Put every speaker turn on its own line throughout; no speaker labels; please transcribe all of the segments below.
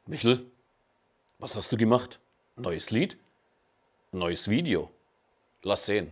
Michel, was hast du gemacht? Neues Lied? Neues Video? Lass sehen.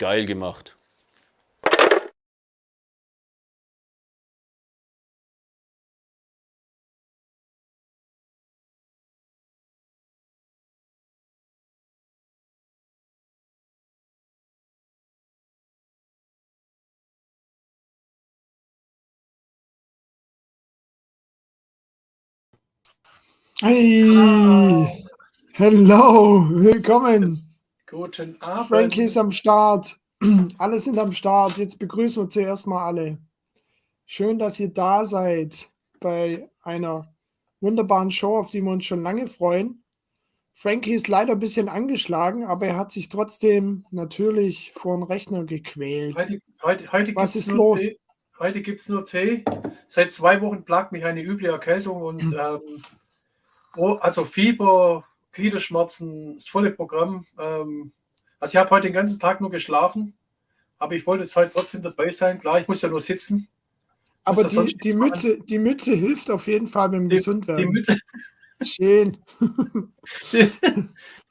Geil gemacht.
Hey, hello, willkommen.
Guten Abend.
Frankie ist am Start. Alle sind am Start. Jetzt begrüßen wir zuerst mal alle. Schön, dass ihr da seid bei einer wunderbaren Show, auf die wir uns schon lange freuen. Frankie ist leider ein bisschen angeschlagen, aber er hat sich trotzdem natürlich vor den Rechner gequält.
Heute
Was ist los?
Heute gibt es nur Tee. Seit 2 Wochen plagt mich eine üble Erkältung und also Fieber Gliederschmerzen, das volle Programm. Also ich habe heute den ganzen Tag nur geschlafen, aber ich wollte jetzt heute trotzdem dabei sein. Klar, ich muss ja nur sitzen.
Aber
das sonst
die Mütze hilft auf jeden Fall beim
Die
Gesundwerden.
Mütze,
Schön.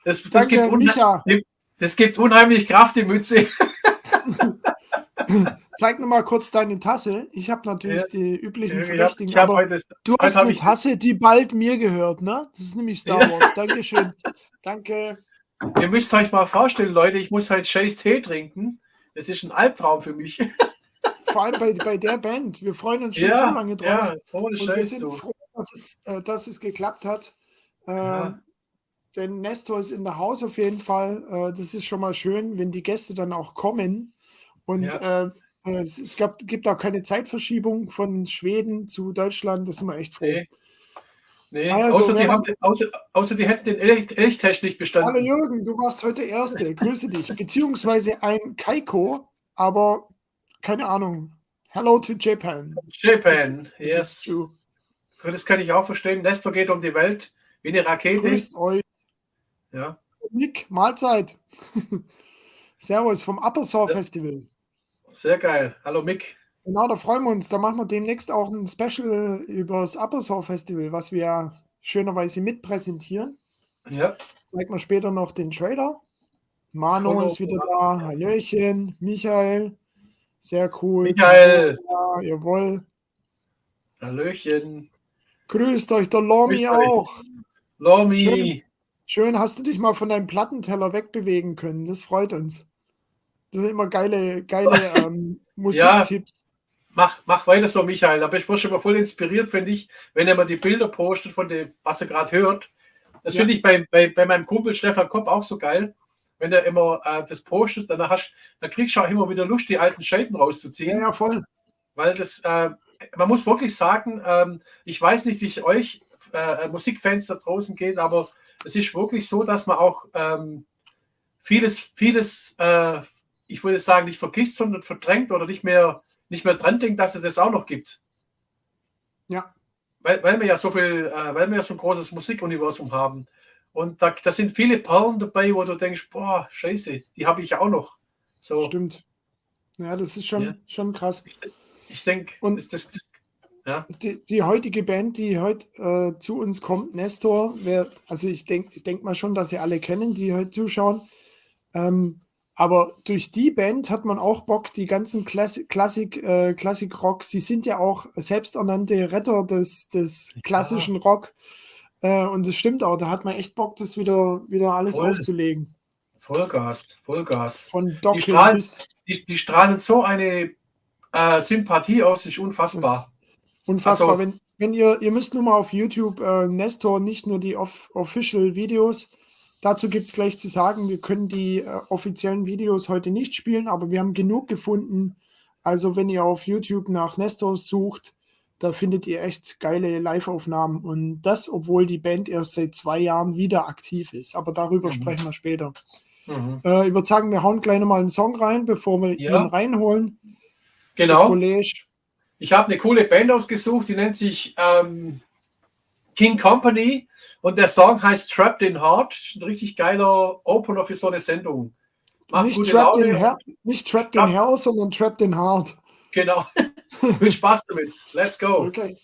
das
Danke, Micha.
Das gibt unheimlich Kraft, die Mütze.
Zeig noch mal kurz deine Tasse. Ich habe natürlich die üblichen Verdächtigen,
Ich hab
aber
heute,
du
heute
hast
hab
eine
ich-
Tasse, die bald mir gehört, ne? Das ist nämlich Star
Ja.
Wars. Dankeschön. Danke.
Ihr müsst euch mal vorstellen, Leute, ich muss heute scheiß Tee trinken. Das ist ein Albtraum für mich.
Vor allem bei der Band. Wir freuen uns schon so lange drauf.
Ja, ohne
Und wir
Scheiß,
sind
du.
froh, dass es geklappt hat.
Ja.
Denn Nestor ist in der Haus auf jeden Fall. Das ist schon mal schön, wenn die Gäste dann auch kommen. Und es gibt auch keine Zeitverschiebung von Schweden zu Deutschland. Das sind wir echt froh.
Nee.
Also,
außer die hätten den Elchtest nicht bestanden.
Hallo Jürgen, du warst heute Erste. Grüße dich. Beziehungsweise ein Kaiko, aber keine Ahnung. Hello to Japan.
Japan,
If it's
yes.
true.
Das kann ich auch verstehen. Nestor geht um die Welt wie eine Rakete.
Grüßt euch.
Ja.
Nick, Mahlzeit. Servus vom Upper Festival.
Sehr geil. Hallo Mick.
Genau, da freuen wir uns. Da machen wir demnächst auch ein Special über das Upper Festival, was wir ja schönerweise mitpräsentieren.
Ja.
Zeigt man später noch den Trailer. Mano
Cool.
ist wieder da. Hallöchen. Michael. Sehr cool.
Michael.
Ja, jawohl.
Hallöchen.
Grüßt euch, der Lomi
Grüßt euch.
auch.
Lomi.
Schön, hast du dich mal von deinem Plattenteller wegbewegen können. Das freut uns. Das sind immer geile Musiktipps.
Mach weiter so, Michael. Aber ich wurde schon mal voll inspiriert, finde ich, wenn er mal die Bilder postet von dem, was er gerade hört. Das finde ich bei meinem Kumpel Stefan Kopp auch so geil. Wenn er immer das postet, dann kriegst du auch immer wieder Lust, die alten Scheiben rauszuziehen.
Ja, voll.
Weil das, man muss wirklich sagen, ich weiß nicht, wie es euch Musikfans da draußen geht, aber es ist wirklich so, dass man auch vieles, ich würde sagen, nicht vergisst, sondern verdrängt oder nicht mehr dran denkt, dass es das auch noch gibt.
Ja.
Weil wir ja so ein großes Musikuniversum haben. Und da sind viele Perlen dabei, wo du denkst, boah, scheiße, die habe ich auch noch. So.
Stimmt. Ja, das ist schon krass.
Ich denke, ja.
Die heutige Band, die heute zu uns kommt, Nestor, also ich denk mal schon, dass sie alle kennen, die heute zuschauen. Aber durch die Band hat man auch Bock, die ganzen Klassik-Rock, sie sind ja auch selbsternannte Retter des klassischen Rock. Und das stimmt auch, da hat man echt Bock, das wieder alles aufzulegen.
Vollgas.
Von Doc
Die strahlen so eine Sympathie aus, ist unfassbar.
Unfassbar.
Also,
wenn ihr müsst nur mal auf YouTube Nestor, nicht nur die Official Videos. Dazu gibt es gleich zu sagen, wir können die offiziellen Videos heute nicht spielen, aber wir haben genug gefunden. Also wenn ihr auf YouTube nach Nestor sucht, da findet ihr echt geile Live-Aufnahmen. Und das, obwohl die Band erst seit 2 Jahren wieder aktiv ist. Aber darüber sprechen wir später. Ich würde sagen, wir hauen gleich nochmal einen Song rein, bevor wir ihn reinholen.
Genau. Ich habe eine coole Band ausgesucht, die nennt sich King Company und der Song heißt Trapped in Heart. Das ist ein richtig geiler Opener für so eine Sendung.
Nicht Trapped in Hell, sondern Trapped in Heart.
Genau. Viel Spaß damit. Let's go.
Okay.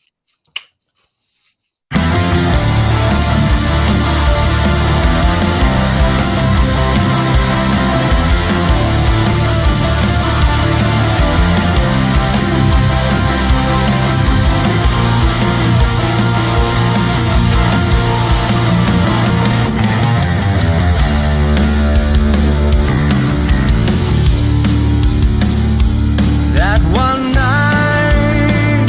That one night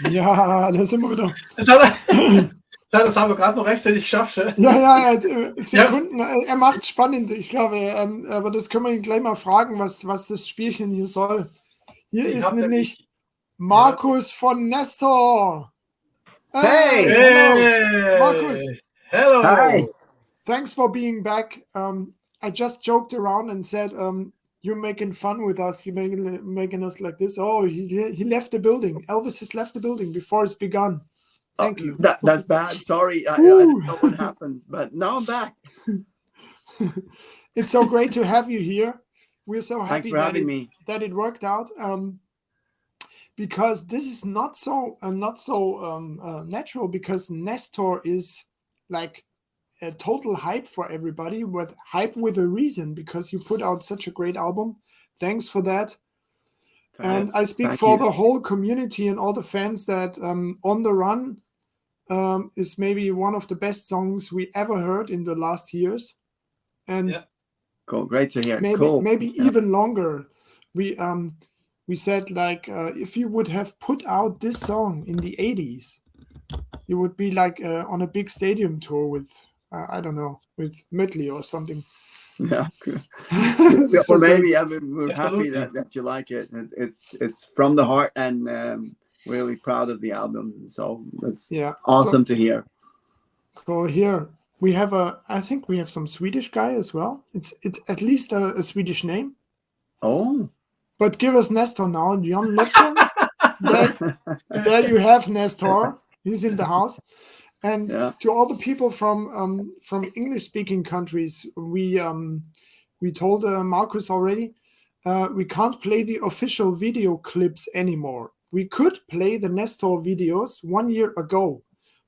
Ja, da sind wir wieder.
Das haben wir gerade noch rechtzeitig geschafft.
Ja, Sekunden. Er macht spannend, ich glaube. Aber das können wir ihn gleich mal fragen, was das Spielchen hier soll. Hier ist nämlich Markus von NESTOR.
Hey!
Hello. Markus.
Hello!
Hi!
Thanks for being back. I just joked around and said, you're making fun with us. You're making us like this. Oh, he left the building. Elvis has left the building before it's begun. Thank you.
That's bad. Sorry, I don't know what happens, but now I'm back.
It's so great to have you here. We're so happy
Thanks for having me.
that it worked out. Because this is not so natural. Because NESTOR is like a total hype for everybody, but hype with a reason. Because you put out such a great album. Thanks for that. And I speak for the whole community and all the fans that On the Run is maybe one of the best songs we ever heard in the last years. And
cool, great to hear.
Maybe even longer. We said like if you would have put out this song in the 80s, you would be like on a big stadium tour with I don't know, with Medley or something.
Yeah,
So
or maybe
great.
we're happy that you like it. It's from the heart and really proud of the album. So that's awesome to hear.
Cool. Here we have I think we have some Swedish guy as well. It's at least a Swedish name.
Oh.
But give us NESTOR now, John Lifton. there you have NESTOR. He's in the house. And to all the people from English-speaking countries, we told Marcus already, we can't play the official video clips anymore. We could play the NESTOR videos 1 year ago,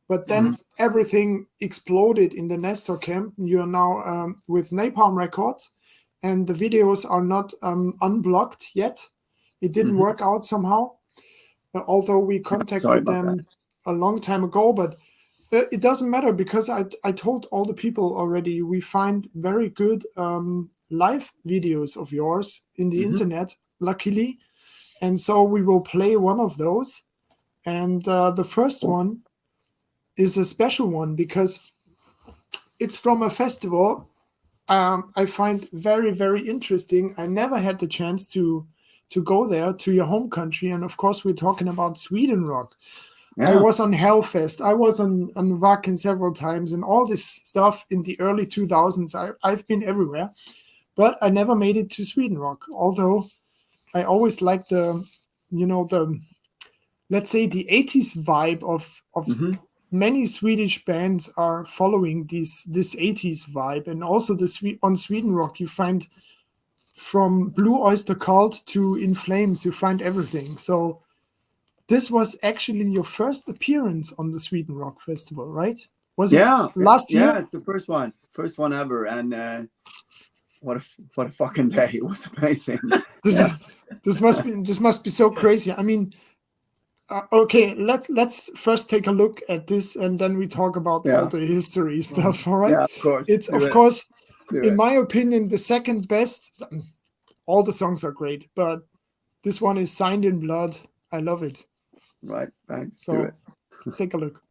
but then everything exploded in the NESTOR camp. You are now with Napalm Records, and the videos are not unblocked yet. It didn't work out somehow, although we contacted them a long time ago, but it doesn't matter because I told all the people already, we find very good live videos of yours in the internet, luckily. And so we will play one of those. And the first one is a special one because it's from a festival I find very, very interesting. I never had the chance to go there, to your home country. And of course, we're talking about Sweden rock. Yeah. I was on Hellfest. I was on Wacken several times and all this stuff in the early 2000s. I've been everywhere, but I never made it to Sweden rock. Although I always liked let's say the 80s vibe of many Swedish bands are following this 80s vibe. And also on Sweden rock, you find from Blue Oyster Cult to In Flames, you find everything. So this was actually your first appearance on the Sweden Rock Festival, right? Was it last year?
Yeah, it's the first one ever, and what a fucking day! It was amazing.
This must be so crazy. I mean, okay, let's first take a look at this, and then we talk about all the history stuff. All right?
Yeah, of course.
It's of course, in my opinion, the second best. All the songs are great, but this one is Signed in Blood. I love it.
Right, thanks.
So let's take a look.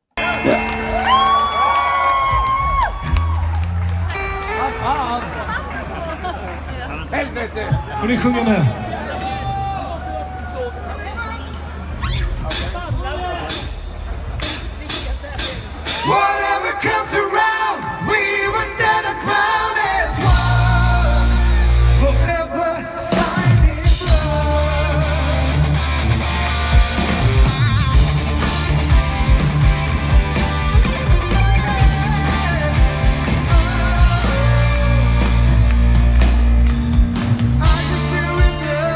Får ni sjunga med? Whatever comes around, we will stand our ground as one. Forever signed in blood. I can still remember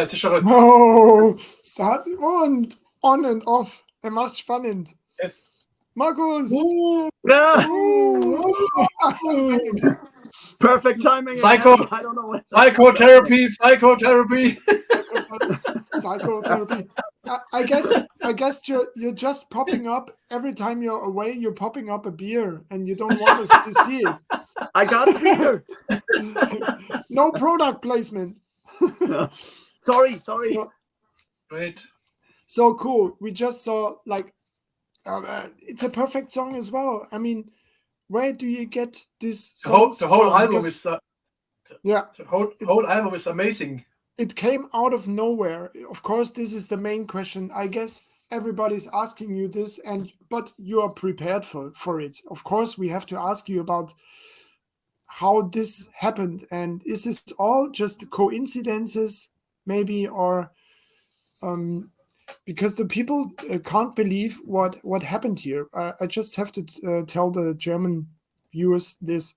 jetzt ist er.
Oh, und on and off. Macht's spannend.
Jetzt.
Markus!
Yeah. Perfect timing.
Psycho.
Again. I don't know what.
Psychotherapy.
Psychotherapy. I guess you're just popping up every time you're away. You're popping up a beer, and you don't want us to see it.
I got a beer.
No product placement.
Sorry.
Great.
So cool. We just saw like it's a perfect song as well. I mean, where do you get this song?
The whole album is
yeah.
The whole album is amazing.
It came out of nowhere. Of course, this is the main question. I guess everybody's asking you this, but you are prepared for it. Of course, we have to ask you about how this happened, and is this all just coincidences, maybe, or because the people can't believe what happened here. I just have to tell the German viewers this.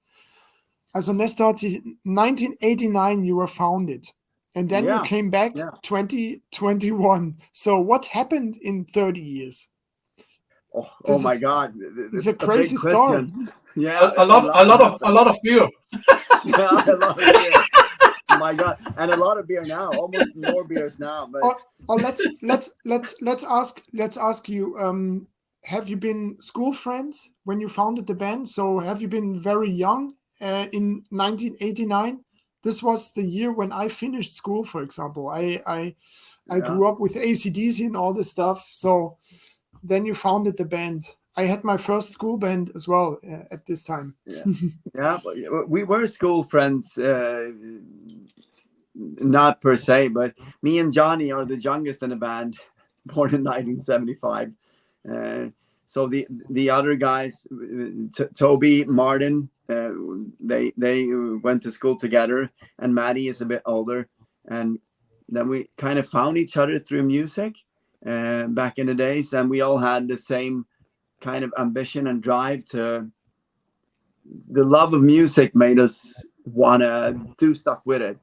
Also NESTOR, 1989 you were founded, and then you came back 2021. So what happened in 30 years?
Oh my God!
It's a crazy story.
Yeah,
a lot of beer.
Yeah, a lot of beer. Oh my God, and a lot of beer now. Almost more beers now. But
let's ask you. Have you been school friends when you founded the band? So have you been very young in 1989? This was the year when I finished school, for example. I grew up with AC/DC and all this stuff. So then you founded the band. I had my first school band as well at this time.
Yeah, we were school friends, not per se, but me and Johnny are the youngest in the band, born in 1975. So the other guys, Toby, Martin, they went to school together, and Maddie is a bit older, and then we kind of found each other through music back in the days, and we all had the same kind of ambition and drive. The love of music made us want to do stuff with it,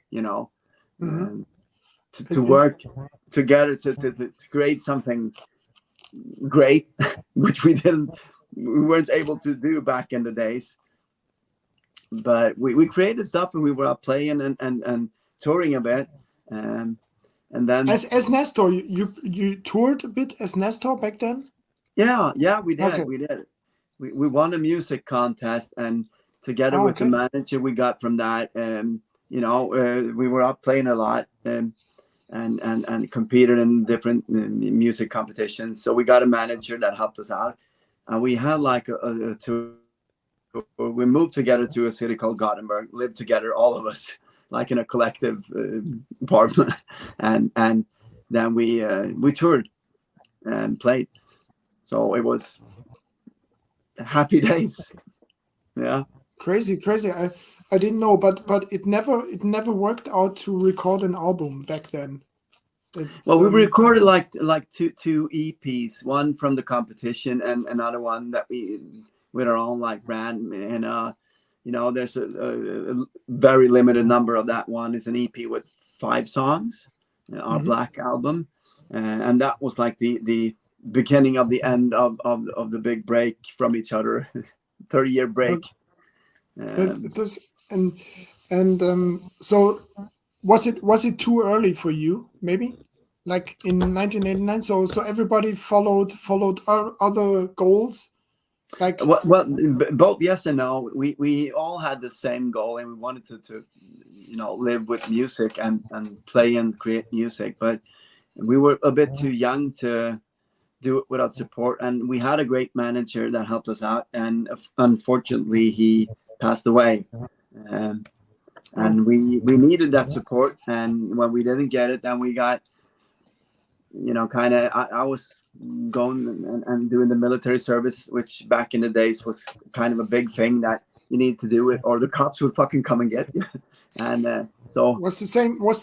to work together to create something great, which we weren't able to do back in the days. But we created stuff, and we were out playing and touring a bit, and then
as NESTOR, you toured a bit as NESTOR back then.
Yeah, we did.
Okay.
We did. We won a music contest, and together with the manager we got from that, we were out playing a lot, and competed in different music competitions. So we got a manager that helped us out, and we had like a tour. We moved together to a city called Gothenburg, lived together, all of us, like in a collective apartment, and then we toured and played. So it was happy days. Yeah.
Crazy. I didn't know, but it never worked out to record an album back then.
Well, we recorded like two EPs, one from the competition and another one that we with our own like brand. And there's a very limited number of that one. It's an EP with 5 songs, our Black album, and that was like the beginning of the end of the big break from each other. 30-year break.
So was it too early for you, maybe, like in 1989? So everybody followed other goals, like
well, both yes and no. We all had the same goal, and we wanted to live with music and play and create music, but we were a bit too young to do it without support. And we had a great manager that helped us out, and unfortunately he passed away, and we needed that support. And when we didn't get it, then we got kind of I was going and doing the military service, which back in the days was kind of a big thing that you need to do it or the cops would fucking come and get you. And so
was the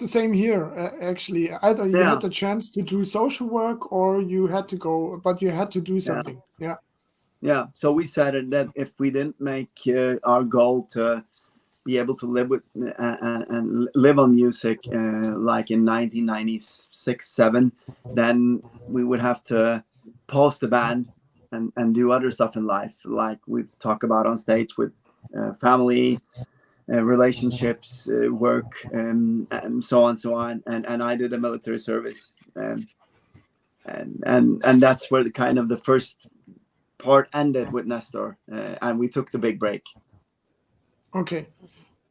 same here, actually. Either you had the chance to do social work, or you had to go, but you had to do something. Yeah.
So we said that if we didn't make our goal to be able to live with and live on music like in 1996-7, then we would have to pause the band and do other stuff in life, like we talk about on stage with family, relationships, work, and so on. And I did a military service, and that's where the kind of the first part ended with Nestor, and we took the big break.
Okay.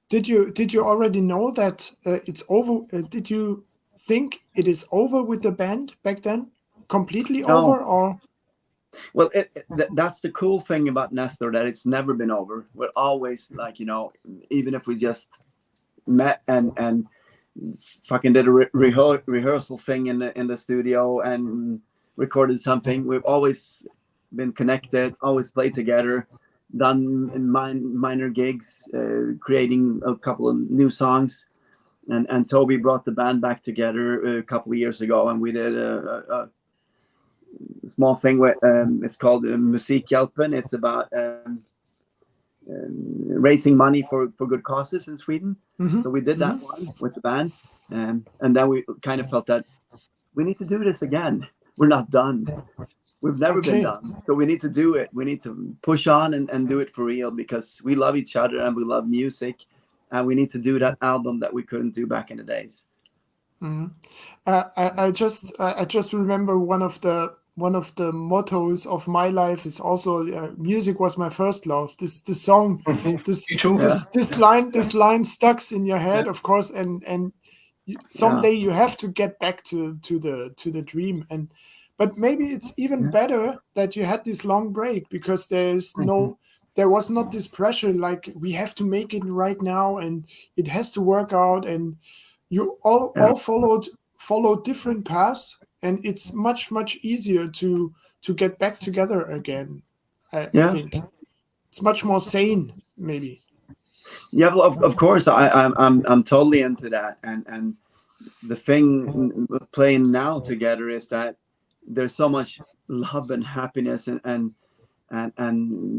Did you already know that it's over? Did you think it is over with the band back then? Completely
No.
over, or?
Well, that's the cool thing about Nestor, that it's never been over. We're always like, even if we just met and fucking did a rehearsal thing in the studio and recorded something, we've always been connected, always played together, done minor gigs, creating a couple of new songs, and Toby brought the band back together a couple of years ago, and we did a small thing with it's called Musikhjälpen. It's about raising money for good causes in Sweden.
Mhm.
So we did that one with the band, and then we kind of felt that we need to do this again. We're not done. We've never been done. So we need to do it. We need to push on and do it for real, because we love each other and we love music, and we need to do that album that we couldn't do back in the days.
I just remember one of the mottos of my life is also music was my first love. This song, this
Me too.
this line stuck in your head, of course, and someday you have to get back to the dream. But maybe it's even better that you had this long break, because there was not this pressure like we have to make it right now and it has to work out, and you all followed different paths, and it's much easier to get back together again. I think it's much more sane, maybe.
Yeah, well, of course, I'm totally into that, and the thing with playing now together is that there's so much love and happiness and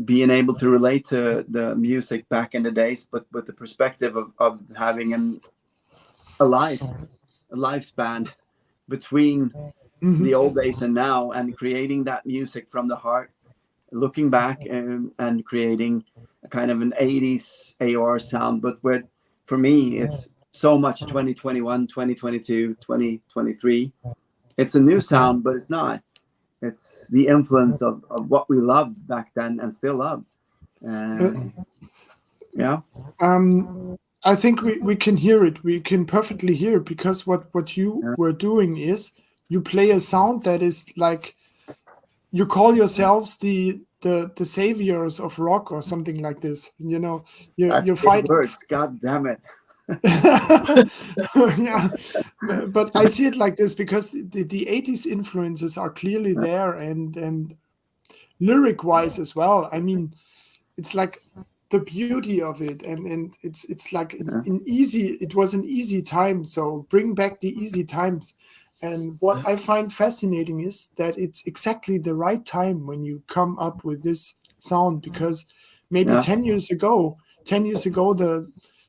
being able to relate to the music back in the days, but with the perspective of having a lifespan between the old days and now, and creating that music from the heart, looking back and creating a kind of an 80s AOR sound, but for me it's so much 2021, 2022, 2023. It's a new sound, but it's not. It's the influence of what we loved back then and still love.
I think we can hear it. We can perfectly hear it, because what you were doing is you play a sound that is like, you call yourselves the saviors of rock or something like this. You fight
words. God damn it.
Yeah, but I see it like this, because the 80s influences are clearly there, and lyric wise as well. I mean, it's like the beauty of it, and it's like it was an easy time, so bring back the easy times. And what I find fascinating is that it's exactly the right time when you come up with this sound, because maybe 10 years ago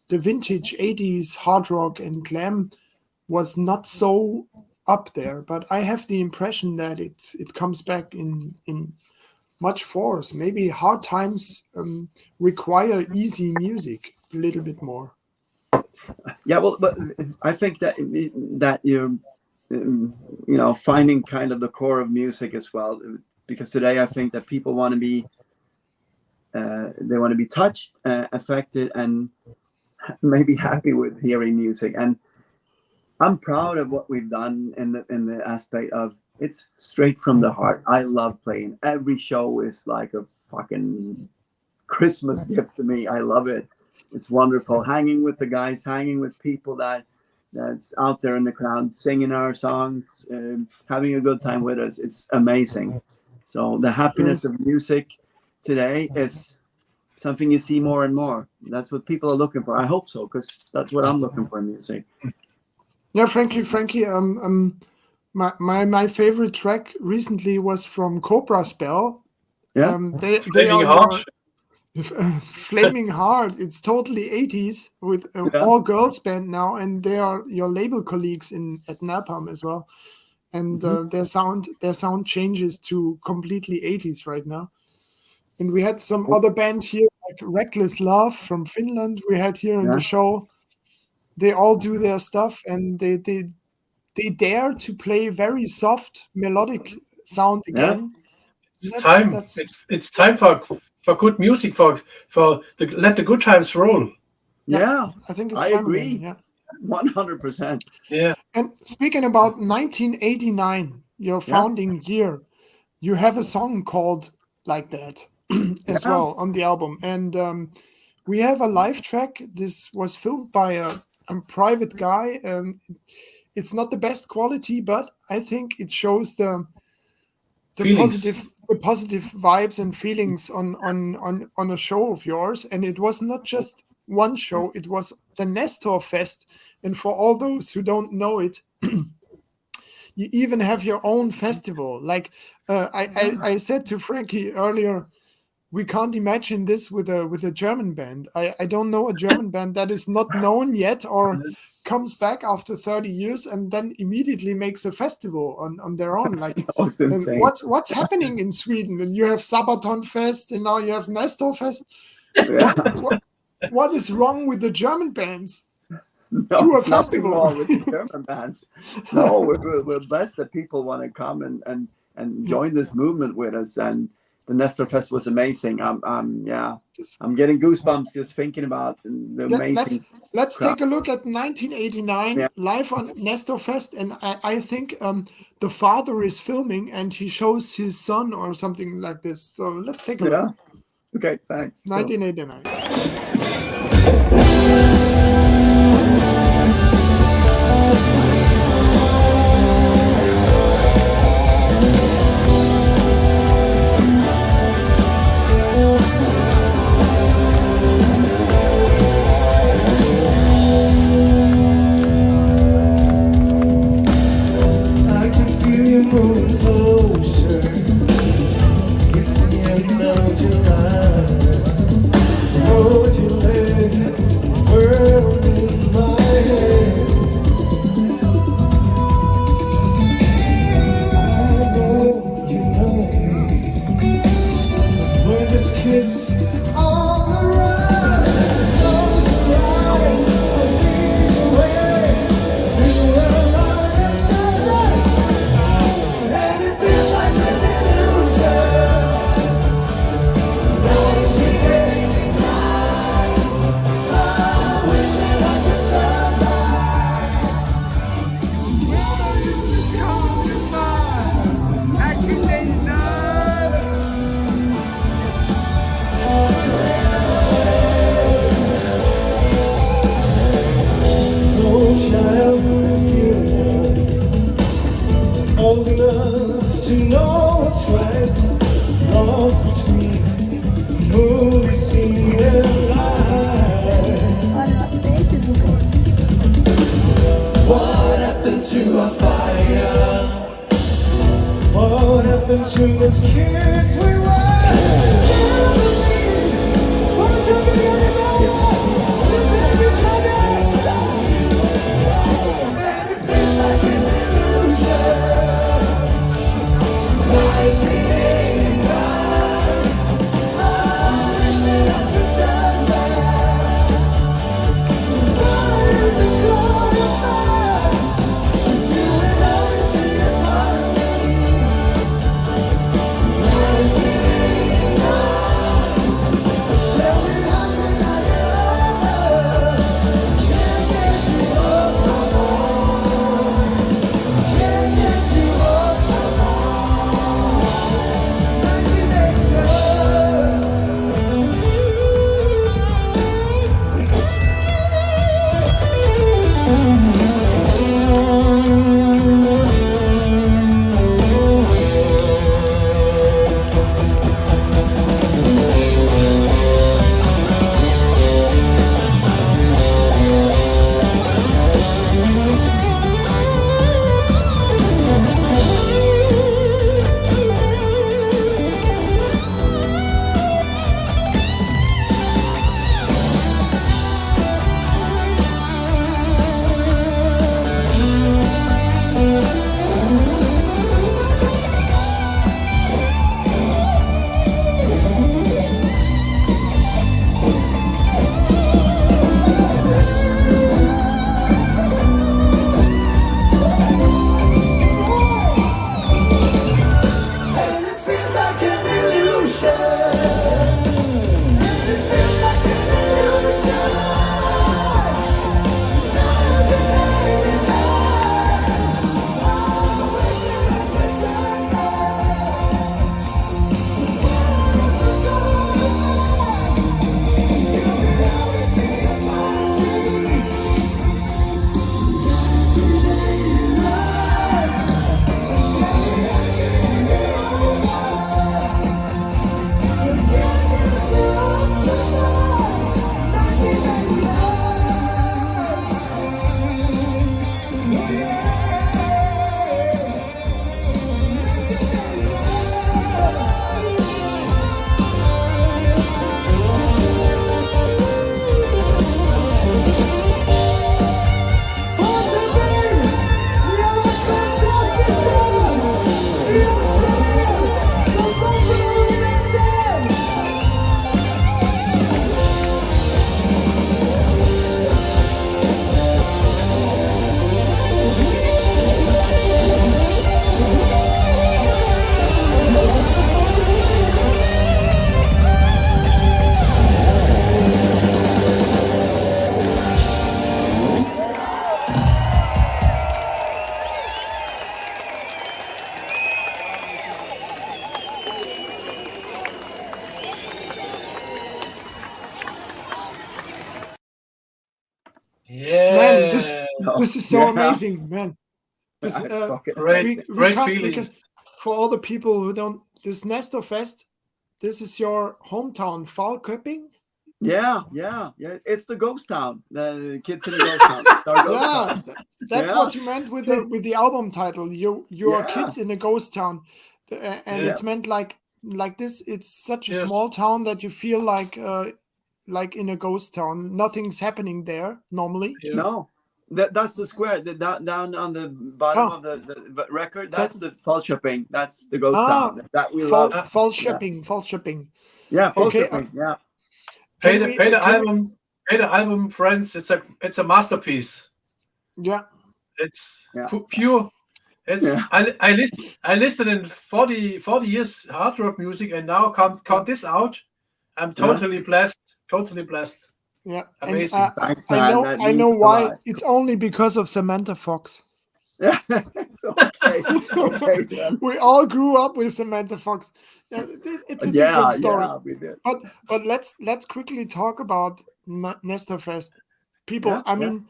the vintage 80s hard rock and glam was not so up there, but I have the impression that it comes back in much force. Maybe hard times require easy music a little bit more.
Yeah, well, but I think that you're finding kind of the core of music as well, because today I think that people want to be touched, affected, and maybe happy with hearing music. And I'm proud of what we've done in the aspect of it's straight from the heart. I love playing. Every show is like a fucking Christmas gift to me. I love it. It's wonderful hanging with the guys, hanging with people that's out there in the crowd, singing our songs, having a good time with us. It's amazing. So the happiness of music today is something you see more and more. That's what people are looking for. I hope so, because that's what I'm looking for in music.
Yeah, Frankie. My favorite track recently was from Cobra Spell.
Flaming Heart.
Flaming Heart. It's totally 80s with all girls band now, and they are your label colleagues at Napalm as well. And their sound changes to completely 80s right now. And we had some other bands here, like Reckless Love from Finland. We had here in the show. They all do their stuff, and they dare to play very soft melodic sound again.
It's time. It's time for good music, let the good times roll.
Yeah,
I think it's
I
time
agree.
again, yeah.
100%.
Yeah.
And speaking about 1989, your founding year, you have a song called like that as well on the album. And we have a live track. This was filmed by a private guy. It's not the best quality, but I think it shows the positive vibes and feelings on a show of yours. And it was not just one show, it was the NESTOR Fest. And for all those who don't know it, you even have your own festival. Like I said to Frankie earlier, we can't imagine this with a German band. I don't know a German band that is not known yet or comes back after 30 years and then immediately makes a festival on their own. Like, and what's happening in Sweden? And you have Sabaton Fest, and now you have NESTOR Fest. What is wrong with the German bands?
No,
to a
there's nothing
festival.
wrong with the German bands. No, we're blessed that people want to come and join this movement with us. And the NESTOR Fest was amazing. I'm getting goosebumps just thinking about the amazing.
Let's take a look at 1989 live on NESTOR Fest, and I think the father is filming and he shows his son or something like this. So let's take a look.
Okay, thanks.
1989.
Moving closer, it's the end of July. Hold your leg, world in my head. I know you know me. We're just kids on the run. Close your eyes and lead the way. We will not yesterday. And it feels like an illusion. 1989. I wish that I could turn back. Where you coming by? 1989. No child is still young, old enough to know what's right, lost between movie scene and life. What happened to our fire? What happened to those kids we were? Still believe, won't you be anybody? And it feels like an illusion. 1989. I wish that I could turn back. Why is the corner back? 'Cause you will always be a part of me. 1989.
Yeah.
Man, this is so
Yeah.
amazing, man. This,
That's fucking
Great,
amazing.
great
can't,
feeling.
because for all the people who don't, this Nestor Fest, this is your hometown, Falköping.
Yeah. It's the ghost town. The kids in the ghost town. It's our ghost
Yeah,
town.
that's
Yeah.
what you meant with the album title. You are
Yeah.
kids in a ghost town, and
Yeah.
it's meant like this. It's such a
Yes.
small town that you feel like in a ghost town. Nothing's happening there normally.
Yeah.
No, that's the square. Down on the bottom
Oh.
of the record.
So-
That's the Falköping. That's the ghost
Ah,
town that we love.
False shipping, false shipping.
Yeah,
Okay,
Falköping. Yeah.
Pay
Can
the
we-
pay the
can we-
album. Pay the album, friends. It's a masterpiece.
Yeah,
It's
Yeah.
pure. It's
Yeah.
I listened in 40 years hard rock music, and now count this out. I'm totally blessed. Totally blessed.
yeah.
Amazing.
And,
Thanks,
I
man.
know,
That
I know
means a
why.
lot.
It's only because of Samantha Fox.
Yeah. It's okay. Okay. Then.
We all grew up with Samantha Fox. Yeah, it's a different story.
Yeah, we did.
But let's quickly talk about Nestor Fest. People,
Yeah,
I mean,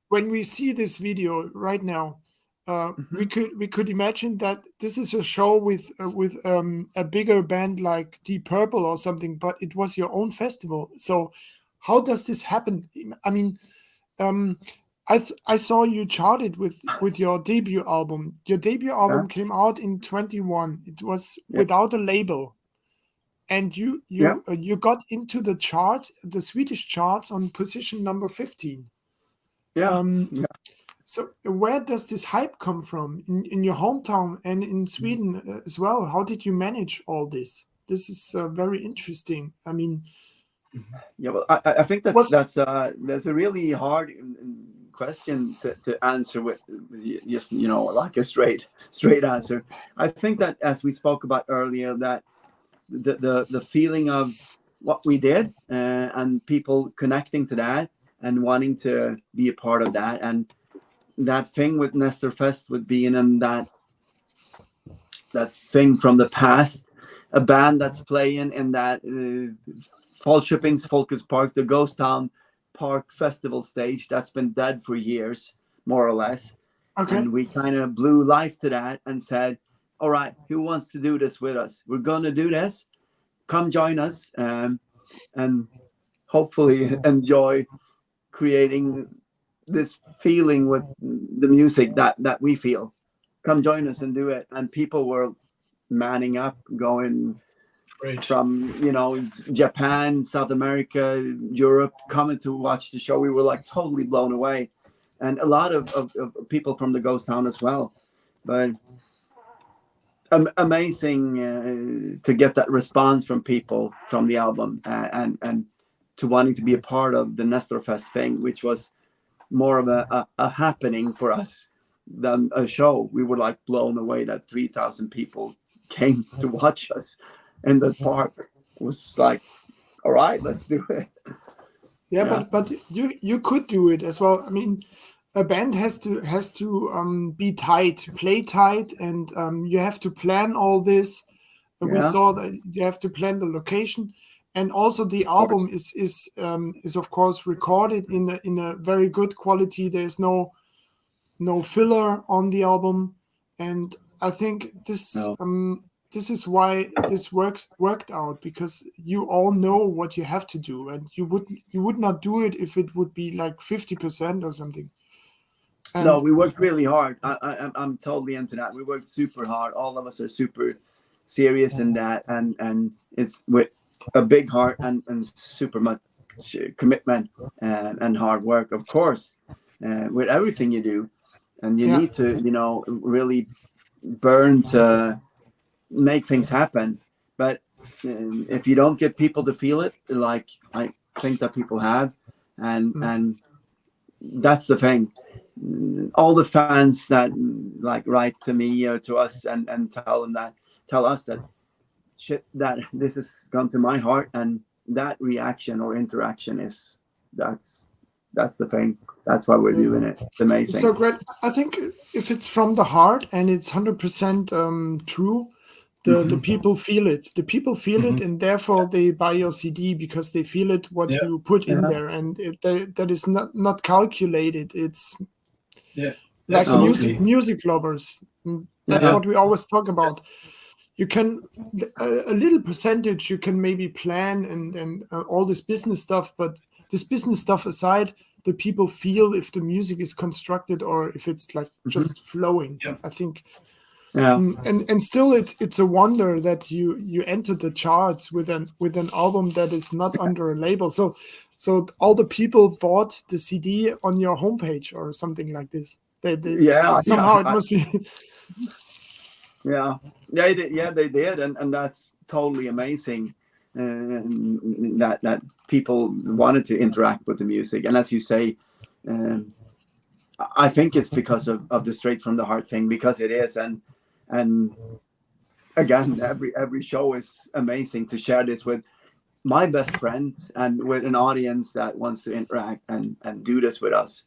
when we see this video right now, we could imagine that this is a show with a bigger band like Deep Purple or something, but it was your own festival. So how does this happen? I mean, I saw you charted with your debut album. Your debut album came out in 21. It was without a label, and you got into the charts, the Swedish charts, on position number 15.
Yeah.
So where does this hype come from in your hometown and in Sweden as well? How did you manage all this? This is very interesting. I mean,
Yeah, well, I think
What's-
that's a really hard question to answer with just like a straight answer. I think that, as we spoke about earlier, that the feeling of what we did and people connecting to that and wanting to be a part of that, and that thing with Nestor Fest would be in that thing from the past, a band that's playing in that Falköpings Folkets Park, the Ghost Town Park Festival stage that's been dead for years, more or less.
okay,
And we kind of blew life to that and said, all right, who wants to do this with us? We're going to do this. Come join us and hopefully enjoy creating this feeling with the music that we feel. Come join us and do it. And people were manning up, going
Great.
from Japan, South America, Europe, coming to watch the show. We were like totally blown away, and a lot of people from the ghost town as well. But amazing to get that response from people from the album and to wanting to be a part of the Nestor Fest thing, which was more of a happening for us than a show. We were like blown away that 3,000 people came to watch us in the park. It was like, all right, let's do it.
yeah. But you could do it as well. I mean, a band has to be tight, play tight, and you have to plan all this. We
Yeah.
saw that you have to plan the location, and also the album is of course recorded in a very good quality. There's no filler on the album, and I think this this is why this worked out, because you all know what you have to do, and you would not do it if it would be like 50% or something. And
No, we worked really hard. I'm totally into that. We worked super hard. All of us are super serious in that, and it's with a big heart and super much commitment and hard work, of course, with everything you do. And you need to, really burn to make things happen. But if you don't get people to feel it, like I think that people have, and that's the thing. All the fans that like write to me or to us and tell us that shit, that this has gone to my heart, and that reaction or interaction that's the thing. That's why we're doing it. It's amazing.
it's so great. I think if it's from the heart and it's 100% true, the people feel it. The people feel it, and therefore they buy your CD because they feel it. What
Yeah.
you put in
Yeah.
there, and that is not calculated. It's
Yeah.
like
Absolutely.
music lovers. That's
Yeah.
what we always talk about. You can a little percentage you can maybe plan and all this business stuff, but this business stuff aside, the people feel if the music is constructed or if it's like just flowing.
Yeah.
I think.
Yeah.
And still it's a wonder that you entered the charts with an album that is not under a label. So all the people bought the CD on your homepage or something like this. They somehow it must be.
Yeah, they did, and that's totally amazing. That people wanted to interact with the music, and as you say, I think it's because of the straight from the heart thing, because it is, and again, every show is amazing to share this with my best friends and with an audience that wants to interact and do this with us.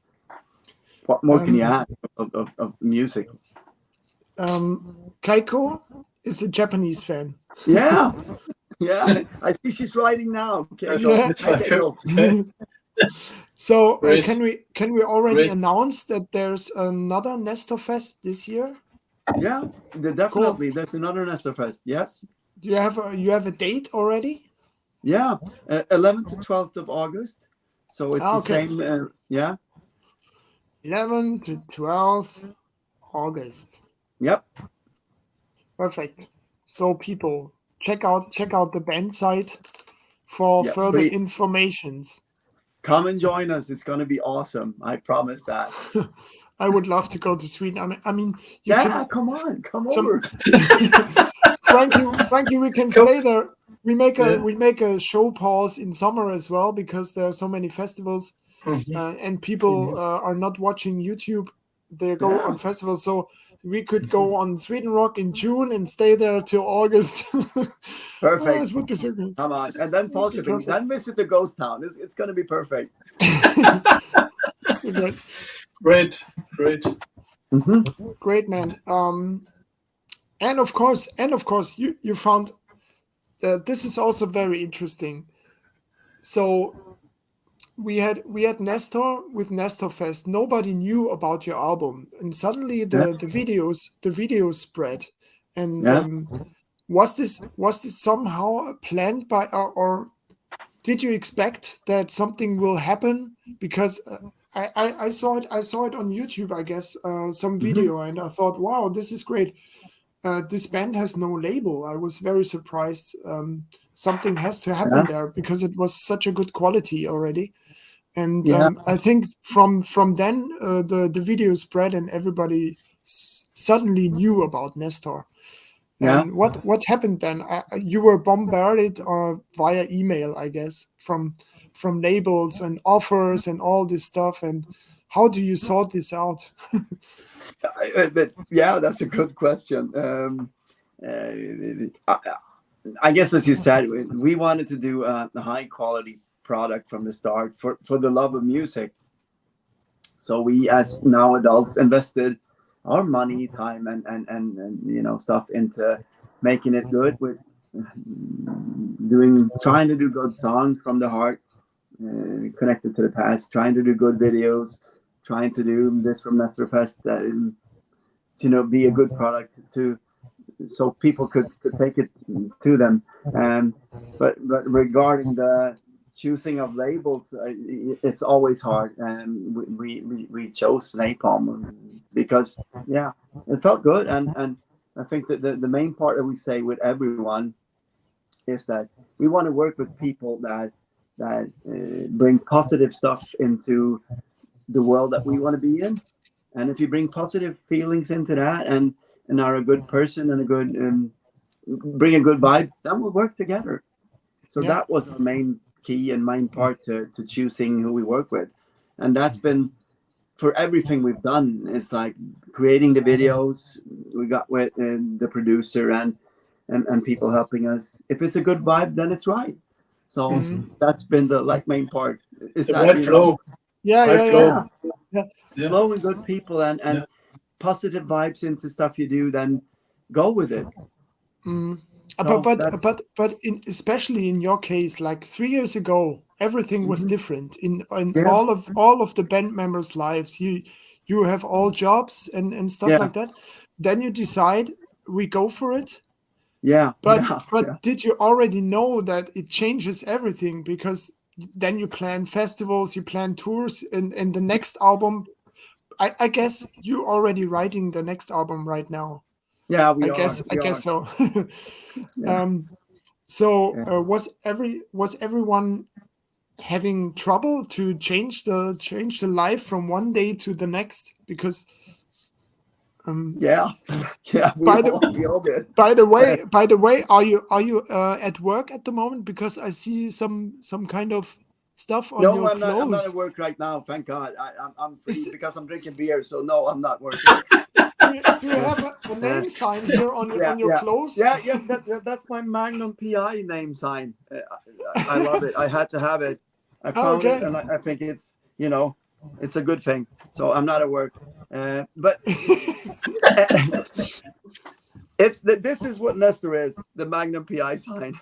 What more can you add of music?
Kaiko is a Japanese fan.
Yeah, yeah. I see she's writing now. Okay,
Yeah.
That's my favorite.
So
Great.
can we already
Great.
announce that there's another Nestor Fest this year?
Yeah, definitely. There's another Nestor Fest. Yes.
Do you have a date already?
Yeah, 11th to 12th of August. So it's the
Okay.
same. Yeah.
11th to 12th August.
Yep.
Perfect. So people, check out the band site for
Yeah,
further
please.
informations.
Come and join us. It's going to be awesome. I promise that.
I would love to go to Sweden. I mean, you
Yeah, come on, come
Some-
over.
Frankie, we can stay there. We make a show pause in summer as well because there are so many festivals and people are not watching YouTube. They go on festivals, so we could go on Sweden Rock in June and stay there till August.
Perfect.
This would be so good.
Come on, and then fall shipping.
Perfect.
Then visit the ghost town. It's going to be perfect.
Great.
Great.
Great, man. And of course, you found that this is also very interesting. So we had Nestor with Nestor Fest. Nobody knew about your album, and suddenly the videos spread. And was this somehow planned by or did you expect that something will happen? Because I saw it on YouTube, I guess, some video, and I thought, wow, this is great. This band has no label. I was very surprised. Something has to happen there because it was such a good quality already. And I think from then the video spread and everybody suddenly knew about Nestor. And what happened then? You were bombarded via email, I guess, from labels and offers and all this stuff. And how do you sort this out?
Yeah, that's a good question. I guess, as you said, we wanted to do a high quality product from the start for the love of music. So we, as now adults, invested our money, time, and stuff into making it good, with trying to do good songs from the heart, connected to the past, trying to do good videos, trying to do this from Nestor Fest, be a good product so people could take it to them. But regarding the choosing of labels, it's always hard, and we chose Napalm because it felt good, and I think that the main part that we say with everyone is that we want to work with people that bring positive stuff into the world that we want to be in. And if you bring positive feelings into that and are a good person and a good bring a good vibe, then we'll work together. So that was our main key and main part to choosing who we work with. And that's been for everything we've done. It's like creating the videos we got with the producer and people helping us. If it's a good vibe, then it's right. So that's been the main part. Is
The
that
right flow.
flow with good people and positive vibes into stuff you do, then go with it.
But
No,
but
that's
but especially in your case, like 3 years ago, everything was different in
yeah,
all of the band members' lives. You have all jobs and stuff
yeah,
like that. Then you decide we go for it.
yeah,
But
yeah,
but
yeah.
did you already know that it changes everything? Because then you plan festivals, you plan tours, and the next album. I guess you already writing the next album right now.
Yeah,
I
we are.
guess I
We
guess
are.
so.
Yeah.
um, so
Yeah.
was everyone having trouble to change the life from one day to the next? Because
Yeah. Yeah.
by the
We all did.
by the way, are you at work at the moment? Because I see some kind of stuff on
No,
your
I'm not. I'm not at
clothes.
work right now. Thank God. I'm
Is
free
th-
because I'm drinking beer. So no, I'm not working.
do you have a
Uh,
name sign here
yeah,
on your
yeah,
clothes?
yeah, yeah. That's my Magnum PI name sign. I love it. I had to have it. I found it,
Okay.
and I think it's it's a good thing. So I'm not at work, but this is what Nestor is, the Magnum PI sign.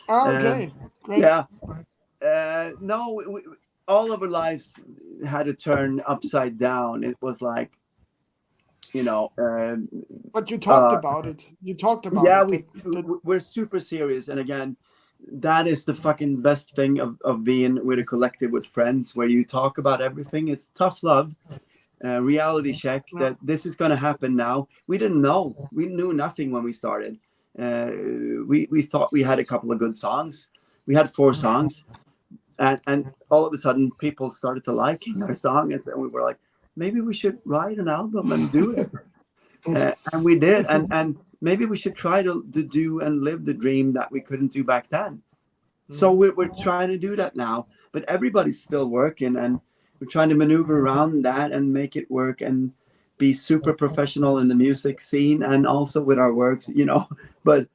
Okay. Great.
Yeah. No, all of our lives had to turn upside down. It was like, you know,
But you talked
uh,
about it. You talked about
yeah,
it. That
we're super serious. And again, that is the fucking best thing of being with a collective with friends where you talk about everything. It's tough love, reality check
yeah.
that this is going to happen now. We didn't know. We knew nothing when we started. We thought we had a couple of good songs. We had 4 songs. And all of a sudden people started to liking our song, and we were like, maybe we should write an album and do it. And we did, and maybe we should try to do and live the dream that we couldn't do back then. So we're trying to do that now, but everybody's still working, and we're trying to maneuver around that and make it work and be super professional in the music scene and also with our works, but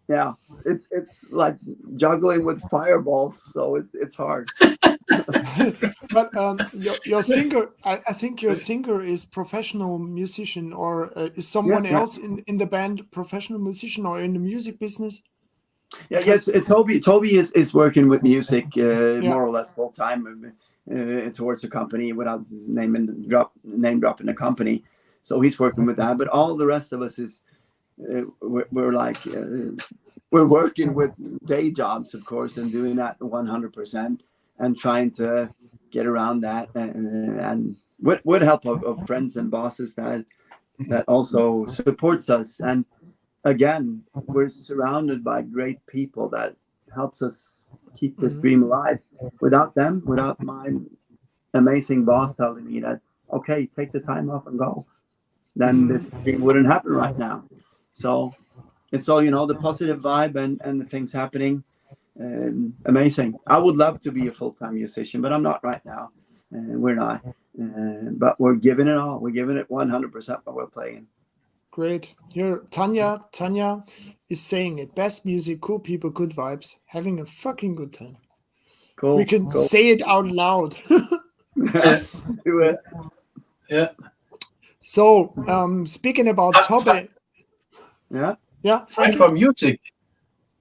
yeah, it's like juggling with fireballs, so it's hard.
But your singer, I think your singer is professional musician, or is
Yeah,
someone
yeah,
else in the band professional musician or in the music business?
yeah. Yes,
Because
Toby is working with music
yeah,
more or less full time towards the company without his name dropping the company. So he's working with that, but all the rest of us is we're like we're working with day jobs, of course, and doing that 100% and trying to get around that and with help of friends and bosses that also supports us. And again, we're surrounded by great people that helps us keep this dream alive. Without them, without my amazing boss telling me that, okay, take the time off and go, then this dream wouldn't happen right now. So it's all, the positive vibe and the things happening. Amazing. I would love to be a full-time musician, but I'm not right now. We're not. But we're giving it all. We're giving it 100% while we're playing.
great. Here, Tanya is saying it. Best music, cool people, good vibes, having a fucking good time.
Cool.
We can
Cool.
say it out loud.
Do it.
Yeah.
So, speaking about Tobbe,
Yeah.
yeah,
Time
Frankie.
for music.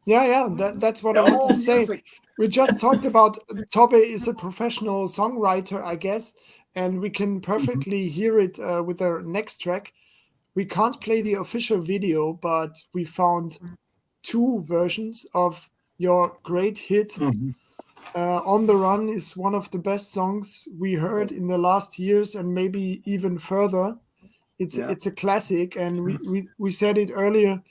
Yeah, that's what I wanted to say.
Music.
We just talked about Tobbe is a professional songwriter, I guess, and we can perfectly hear it with our next track. We can't play the official video, but we found 2 versions of your great hit. On the Run is one of the best songs we heard in the last years, and maybe even further. It's a classic, and we said it earlier.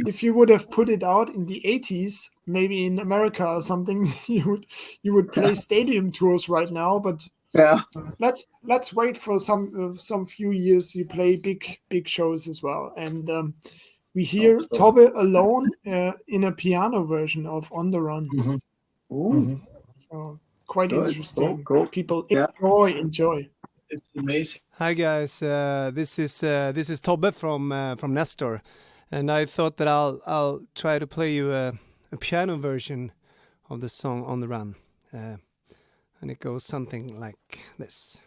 If you would have put it out in the 80s, maybe in America or something, you would play stadium tours right now. But
Yeah.
let's wait for some few years. You play big shows as well, and we hear
Hope so.
Tobbe alone in a piano version of On the Run.
Ooh,
So quite
good.
interesting.
Cool.
People
Yeah.
enjoy.
It's amazing.
Hi guys, this is Tobbe from NESTOR, and I thought that I'll try to play you a piano version of the song On the Run, and it goes something like this.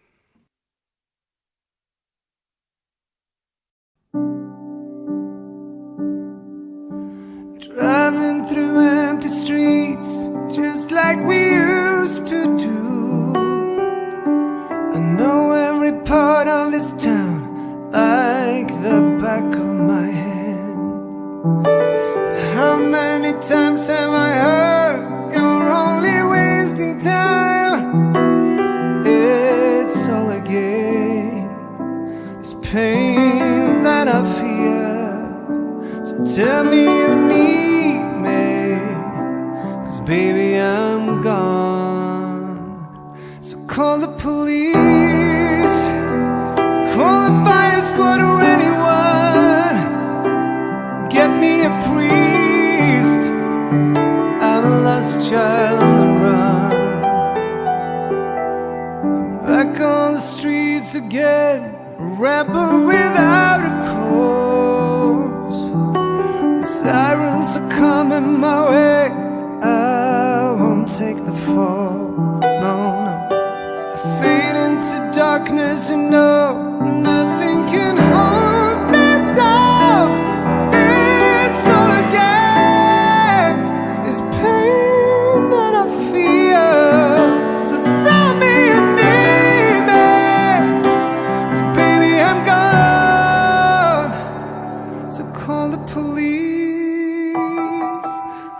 baby, I'm gone. So call the police, call the fire squad or anyone. Get me a priest. I'm a lost child on the run. Back on the streets again, a rebel without a cause. The sirens are coming my way. I won't take the fall. No, no. I fade into darkness and know nothing can hold me down. It's all I get is pain that I feel. So tell me you need me, 'cause baby I'm gone. So call the police,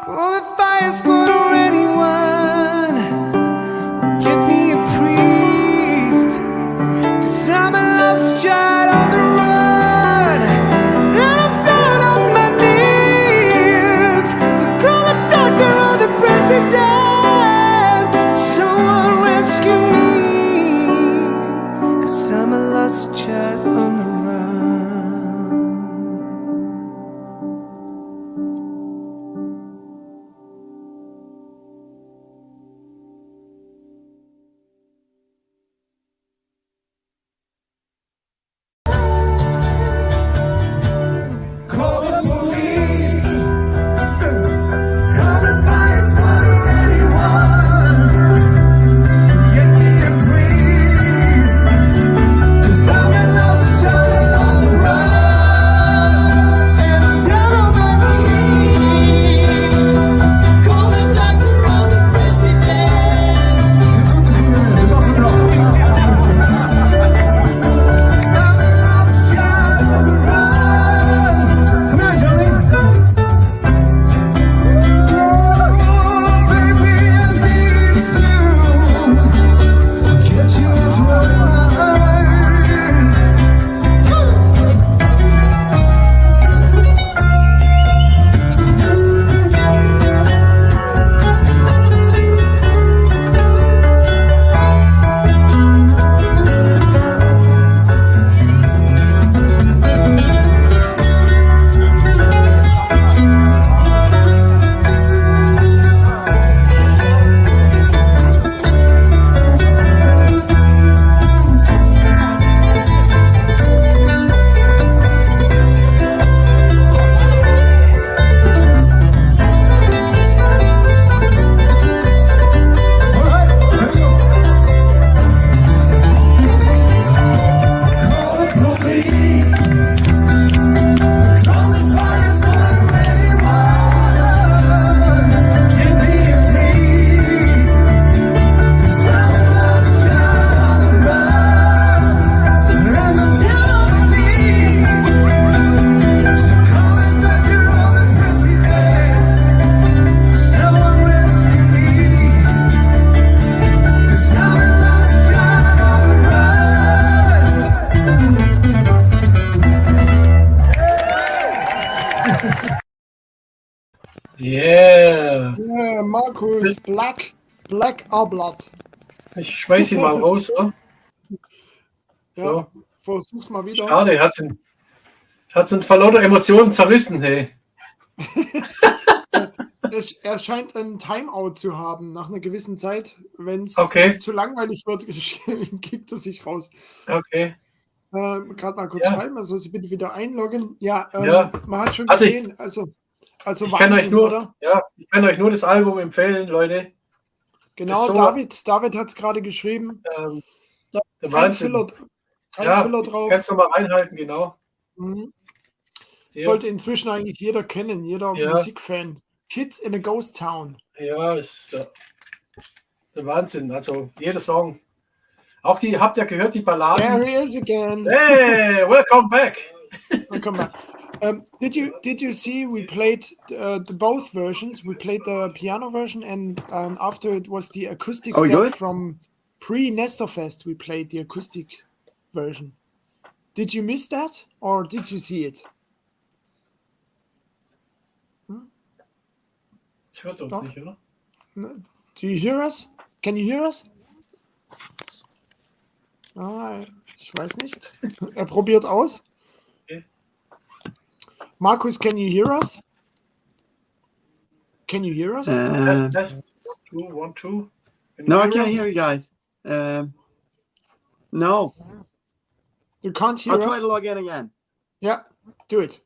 call the fire squad or anyone. Get me a priest, 'cause I'm a lost child on the run. And I'm down on my knees. So call the doctor or the president. Someone rescue me, 'cause I'm a lost child on the run. Call the police, call the fire squad or anyone. Get me a priest, 'cause I'm a lost child on the run. And I'm down on my knees. Call the doctor or the president. I'm a lost child on the run. Come on, Johnny. Oh, baby, I need to get you off my mind. Call the police, call the fire squad or anyone. Get me a priest, 'cause I'm a lost child on the run. And I'm down on my knees. So call the doctor or the president. Someone rescue me, 'cause I'm a lost child on the run.
Yeah.
Ja, Markus, Black Ablat.
Ich schmeiß ihn mal raus, oder?
Ja,
So.
versuch's mal wieder.
Schade, hat ihn vor lauter Emotionen zerrissen, hey.
Er scheint ein Timeout zu haben nach einer gewissen Zeit. Wenn es
Okay.
zu langweilig wird, kickt er sich raus.
Okay.
Gerade mal kurz
Ja.
schreiben, also Sie bitte wieder einloggen. Ja,
Ja.
man hat schon
Also
gesehen, also
Ich kann euch
Wahnsinn,
nur,
oder?
ja, ich kann euch nur das Album empfehlen, Leute.
Genau,
so-
David hat es gerade geschrieben.
Der
Kein
Wahnsinn.
Filler, kein
Ja,
Filler drauf.
kannst du mal reinhalten, genau.
Mhm.
Sehr-
Sollte inzwischen eigentlich jeder kennen, jeder
Ja.
Musikfan. Kids in a Ghost Town.
Ja, ist der Wahnsinn. Also jeder Song. Auch die, habt ihr gehört, die Balladen?
There he is again.
Hey, welcome back.
Welcome back. Did you see we played the both versions? We played the piano version and after it was the acoustic
Oh,
set
good.
from pre-Nestor Fest. We played the acoustic version. Did you miss that or did you see it?
Das hört uns
Doch.
nicht, oder?
Do you hear us? Can you hear us? Ich weiß nicht. Er probiert aus.
Okay.
Markus, can you hear us? Can you hear us?
Test. 2, 1, 2.
No, I can't hear you guys. No,
You can't hear
I'll try
us?
to log in again.
Ja, do it.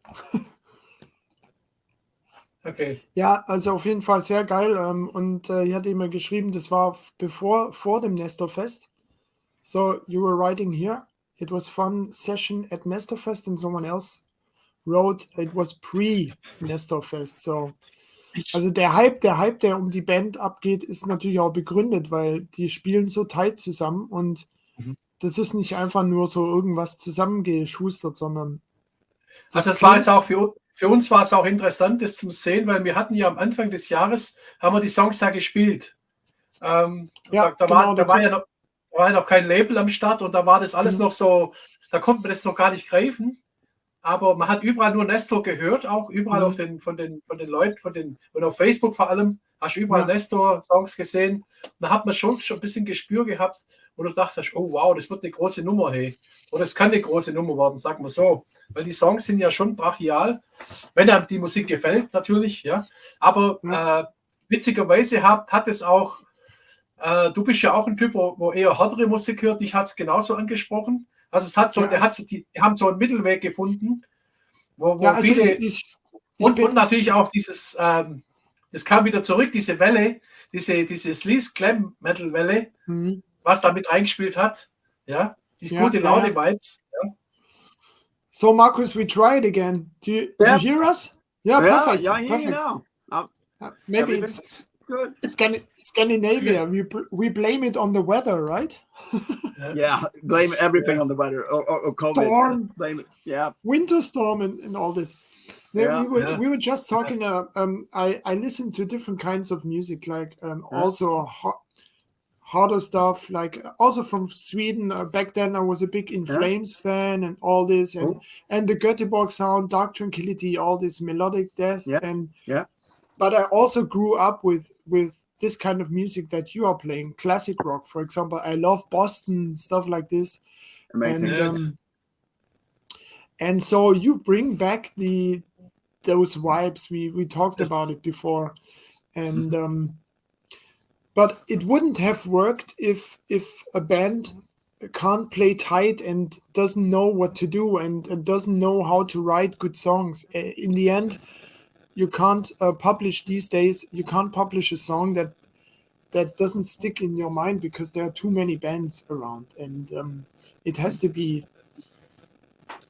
Okay.
Ja, also auf jeden Fall sehr geil. Und hier hat jemand geschrieben, das war vor dem Nestor-Fest. So you were writing here. It was fun session at Nestor Fest, and someone else wrote it was pre-Nestor Fest. So, also der Hype, der um die Band abgeht, ist natürlich auch begründet, weil die spielen so tight zusammen und das ist nicht einfach nur so irgendwas zusammengeschustert, sondern
Also das war jetzt auch für uns war es auch interessant, das zu sehen, weil wir hatten ja am Anfang des Jahres, haben wir die Songs ja gespielt.
Ja,
da
genau,
war ja noch kein Label am Start und da war das alles noch so, da konnte man das noch gar nicht greifen. Aber man hat überall nur Nestor gehört, auch überall von den Leuten, und auf Facebook vor allem, hast du überall Nestor-Songs gesehen. Und da hat man schon ein bisschen Gespür gehabt, wo du dachtest, oh wow, das wird eine große Nummer, hey. Oder es kann eine große Nummer werden, sagen wir so. Weil die Songs sind ja schon brachial, wenn einem die Musik gefällt, natürlich, ja. Aber witzigerweise hat es auch, du bist ja auch ein Typ, wo eher härtere Musik hört, dich hat es genauso angesprochen. Also es hat so, die haben so einen Mittelweg gefunden, wo
also
viele und natürlich auch dieses, das kam wieder zurück, diese Welle, diese Sleaze Glam Metal Welle, was damit eingespielt hat, ja, diese gute Laune Vibes. Ja.
So Markus, we try it again. Do you hear us? Yeah, perfect.
Yeah, I hear you
perfect.
now.
Maybe it's
Good.
Scandinavia. We blame it on the weather, right?
Yeah, blame everything on the weather or COVID.
Storm.
Blame it. Yeah.
Winter storm and all this.
Yeah,
We were just talking. I listen to different kinds of music, like also harder stuff, like also from Sweden. Back then, I was a big In Flames fan and all this, and the Göteborg sound, Dark Tranquility, all this melodic death, But I also grew up with this kind of music that you are playing, classic rock, for example. I love Boston, stuff like this.
Amazing.
And so you bring back those vibes. We talked about it before. And but it wouldn't have worked if a band can't play tight and doesn't know what to do and doesn't know how to write good songs. In the end, you can't publish these days. You can't publish a song that doesn't stick in your mind because there are too many bands around, and it has to be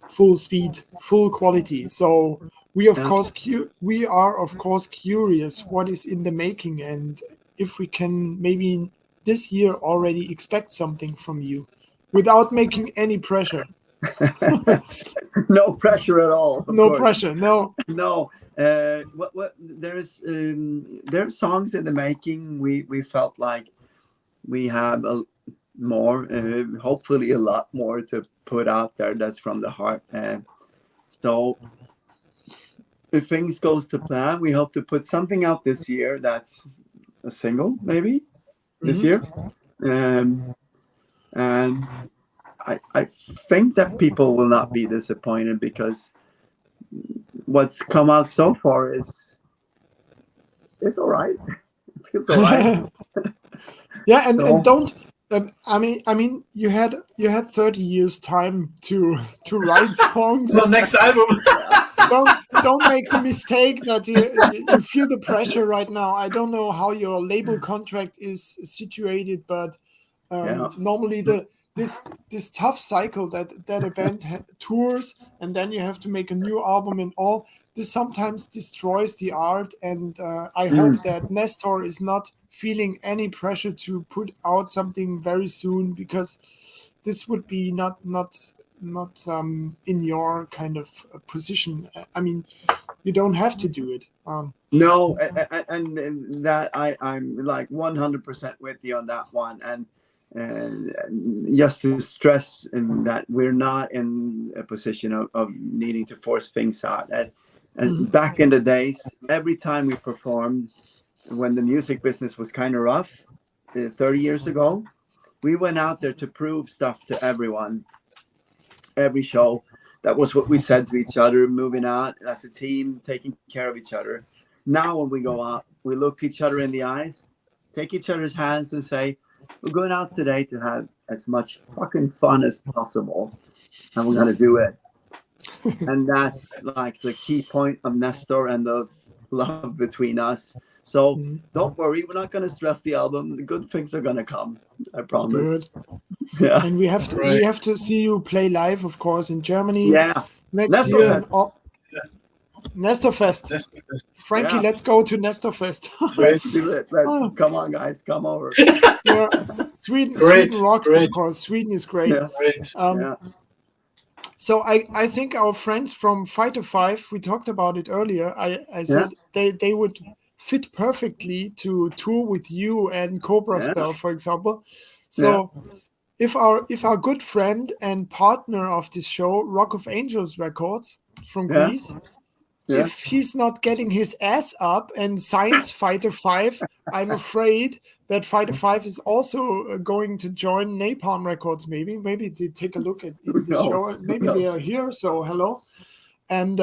full speed, full quality. So we are of course curious what is in the making, and if we can maybe this year already expect something from you without making any pressure.
No pressure at all.
No pressure. No.
What there's songs in the making. We felt like we have hopefully a lot more to put out there. That's from the heart. So if things goes to plan, we hope to put something out this year. That's a single, maybe this year. And I think that people will not be disappointed because what's come out so far is all right. It feels all right.
Yeah, and don't. I mean, you had 30 years time to write songs.
The next album.
Don't make the mistake that you feel the pressure right now. I don't know how your label contract is situated, but normally this tough cycle that a band tours and then you have to make a new album and all this sometimes destroys the art. And I hope that Nestor is not feeling any pressure to put out something very soon, because this would be not in your kind of position. I mean, you don't have to do it.
No, and that I'm like 100% with you on that one. And just to stress that we're not in a position of needing to force things out. And back in the days, every time we performed, when the music business was kind of rough 30 years ago. We went out there to prove stuff to everyone, every show. That was what we said to each other, moving out as a team, taking care of each other. Now when we go out, we look each other in the eyes, take each other's hands and say, we're going out today to have as much fucking fun as possible. And we're going to do it. And that's like the key point of Nestor and the love between us. So don't worry, we're not going to stress the album. The good things are going to come. I promise.
Good.
Yeah.
And we have to
Right.
we have to see you play live, of course, in Germany
Yeah.
next
Nestor
year.
Fest.
Nestor Fest. Frankie,
Yeah.
let's go to Nestor Fest.
Let's do it.
Oh.
Come on, guys. Come over.
Yeah. Sweden
Great,
rocks,
great.
of course. Sweden is great.
Yeah.
Great.
Yeah.
So I think our friends from Fighter 5, we talked about it earlier. I said they would fit perfectly to tour with you and Cobra
Yeah.
Spell, for example. So if our good friend and partner of this show, Rock of Angels Records from
Yeah.
Greece,
Yeah.
if he's not getting his ass up and signs Fighter 5, I'm afraid that Fighter 5 is also going to join Napalm Records. Maybe they take a look at
Who
the show.
knows?
Maybe
Who
they
knows?
are here. So hello, and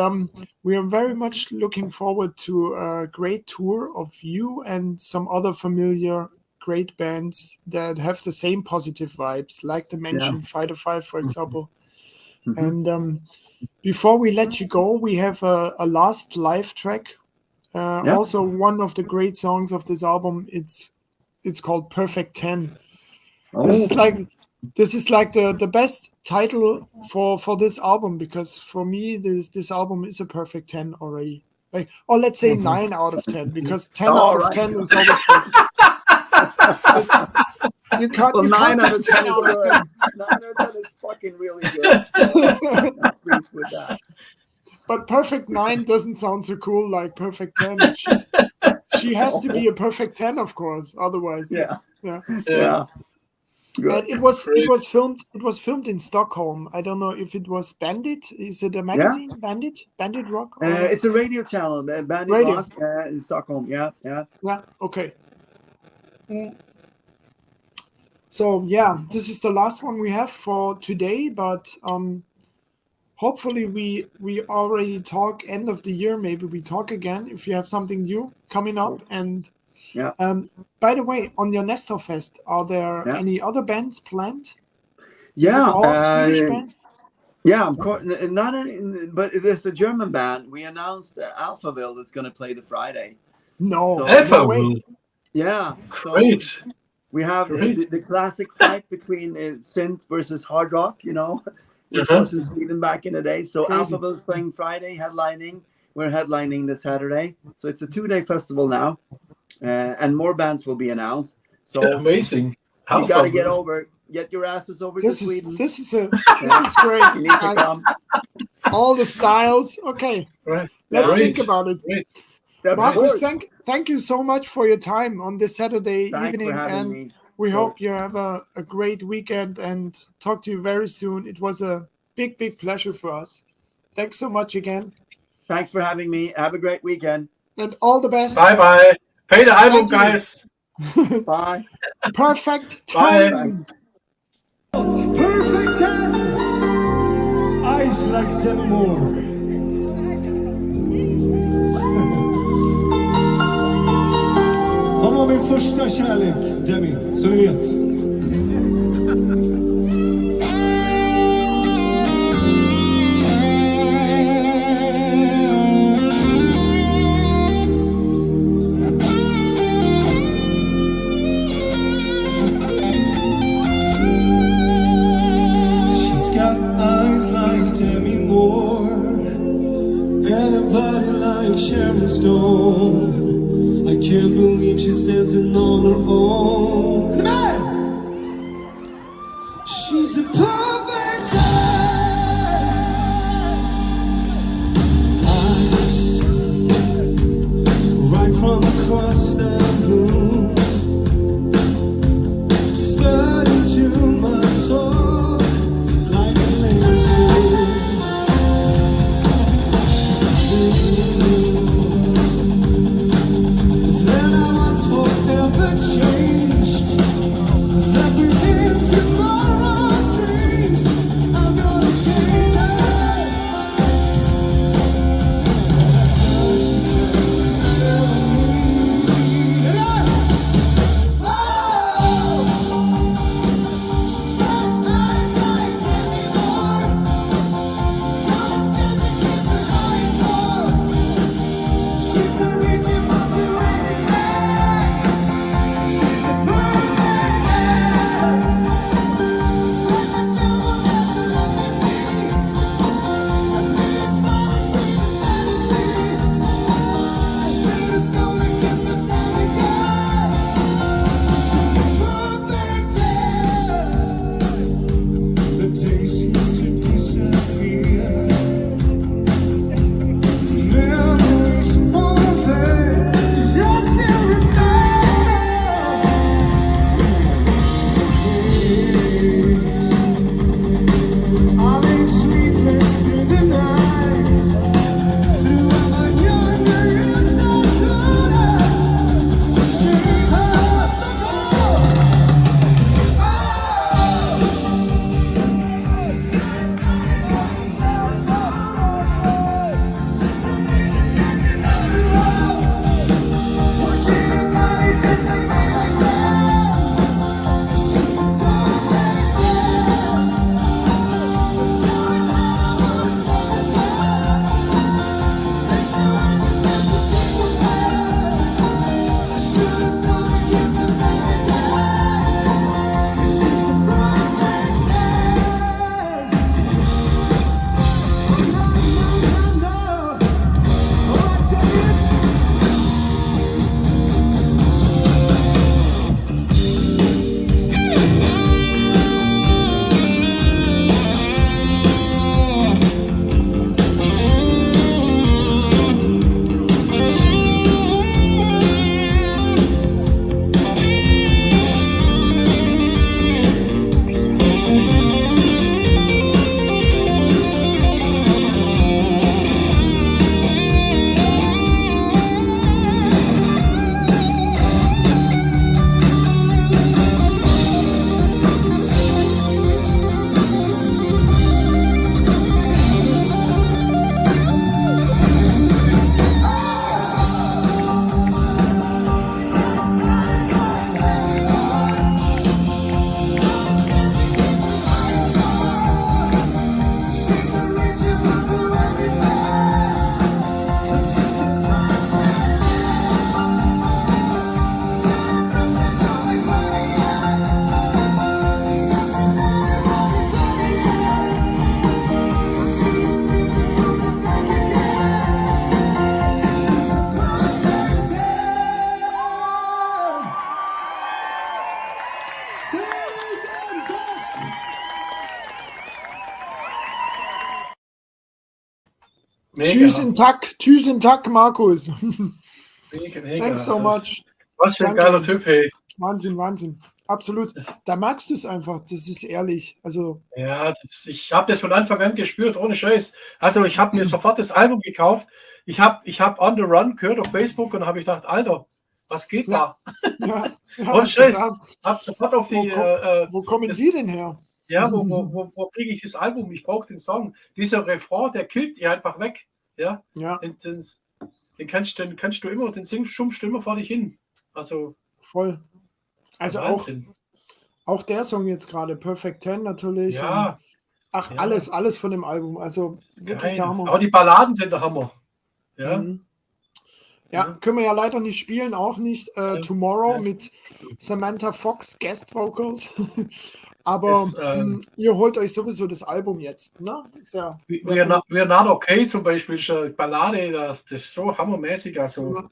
we are very much looking forward to a great tour of you and some other familiar great bands that have the same positive vibes, like the mentioned Fighter 5, for example.
Mhm.
And before we let you go, we have a last live track. Also, one of the great songs of this album. It's called Perfect 10.
Oh.
This is like the best title for this album, because for me this album is a perfect 10 already. Like, or let's say 9 out of 10, because 10
Oh,
out of
right.
10 is always you can't.
Well,
you
9
can't
out
have
of 10
10
is
out of
good.
10.
9 out of 10 is fucking really good. I'm pleased with that.
But perfect 9 doesn't sound so cool like perfect 10. She has to be a perfect 10, of course. Otherwise,
Yeah.
yeah.
Yeah. Good.
And it was filmed in Stockholm. I don't know if it was Bandit. Is it a magazine? Bandit Rock? Or-
It's a radio channel, Bandit
Radio.
Rock in Stockholm. Yeah. Yeah.
Yeah. Okay. So yeah, this is the last one we have for today. But hopefully we already talk end of the year. Maybe we talk again if you have something new coming up. And
Yeah.
by the way, on your Nestor Fest, are there
Yeah.
any other bands planned? Is
Yeah.
it all Swedish bands?
Yeah, of course. Not any, but there's a German band. We announced that Alphaville is going to play the Friday.
No,
So-
no way.
Yeah. So
Great.
we have
Great.
the classic fight between synth versus hard rock, which
Uh-huh.
was in Sweden back in the day. So
Crazy.
Alphaville is playing Friday, headlining. We're headlining this Saturday. So it's a 2-day festival now. And more bands will be announced. So
Amazing.
you got to get your asses over to
This
Sweden.
is great.
You need to come.
All the styles. Okay,
Right.
let's
Great.
think about it.
Great.
Of
Marcus,
course.
thank you so much for your time on this Saturday
Thanks
evening,
for having
and
me.
we
Cool.
hope you have a great weekend and talk to you very soon. It was a big pleasure for us. Thanks so much again,
Thanks for having me. Have a great weekend.
and all the best.
Bye-bye. Pay the album,
Thank you.
guys.
Bye.
Perfect
Bye.
10.
Perfect 10. Eyes like them more. Han var min första kärlek, Demi, så ni vet. She's got eyes like Demi Moore and a body like Sharon Stone. I can't believe she's dancing on her own. She's a perfect eyes right from across the room. Stirred into my soul like a laser. Then I
Tschüss in Tack, Markus.
Mega.
Thanks so much.
Was für ein
Danke.
geiler Typ, hey.
Wahnsinn. Absolut. Da merkst du es einfach, das ist ehrlich. Also,
Ja, ich habe das von Anfang an gespürt, ohne Scheiß. Also ich habe mir sofort das Album gekauft. Ich hab On the Run gehört auf Facebook und habe ich gedacht, Alter, was geht
Ja.
da?
ja,
Ohne Scheiß.
da,
Hab sofort auf die,
wo kommen
das-
die denn her?
ja, wo kriege ich das Album? Ich brauche den Song. Dieser Refrain, der killt die einfach weg. Ja,
Ja,
den kannst du immer, den singst du immer vor dich hin. Also
voll. Also
Wahnsinn.
auch der Song jetzt gerade, Perfect 10 natürlich.
Ja,
Ach,
ja.
alles von dem Album. Also wirklich
geil.
der Hammer.
Aber die Balladen sind der Hammer. Ja,
Mhm. Ja, können wir ja leider nicht spielen, auch nicht. Tomorrow mit Samantha Fox, Guest Vocals. Aber ihr holt euch sowieso das Album jetzt, ne? Ist ja,
We're Not Okay zum Beispiel, ist eine Ballade, das ist so hammermäßig. Also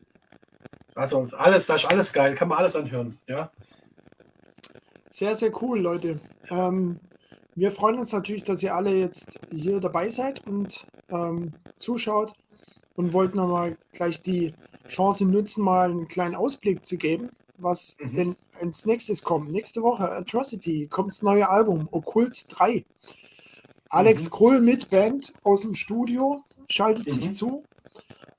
alles, da ist alles geil, kann man alles anhören. Ja,
sehr, sehr cool, Leute. Wir freuen uns natürlich, dass ihr alle jetzt hier dabei seid und zuschaut und wollten nochmal gleich die Chance nutzen, mal einen kleinen Ausblick zu geben, was denn als nächstes kommt. Nächste Woche, Atrocity, kommt das neue Album, Okkult 3. Alex Krull mit Band aus dem Studio, schaltet sich zu.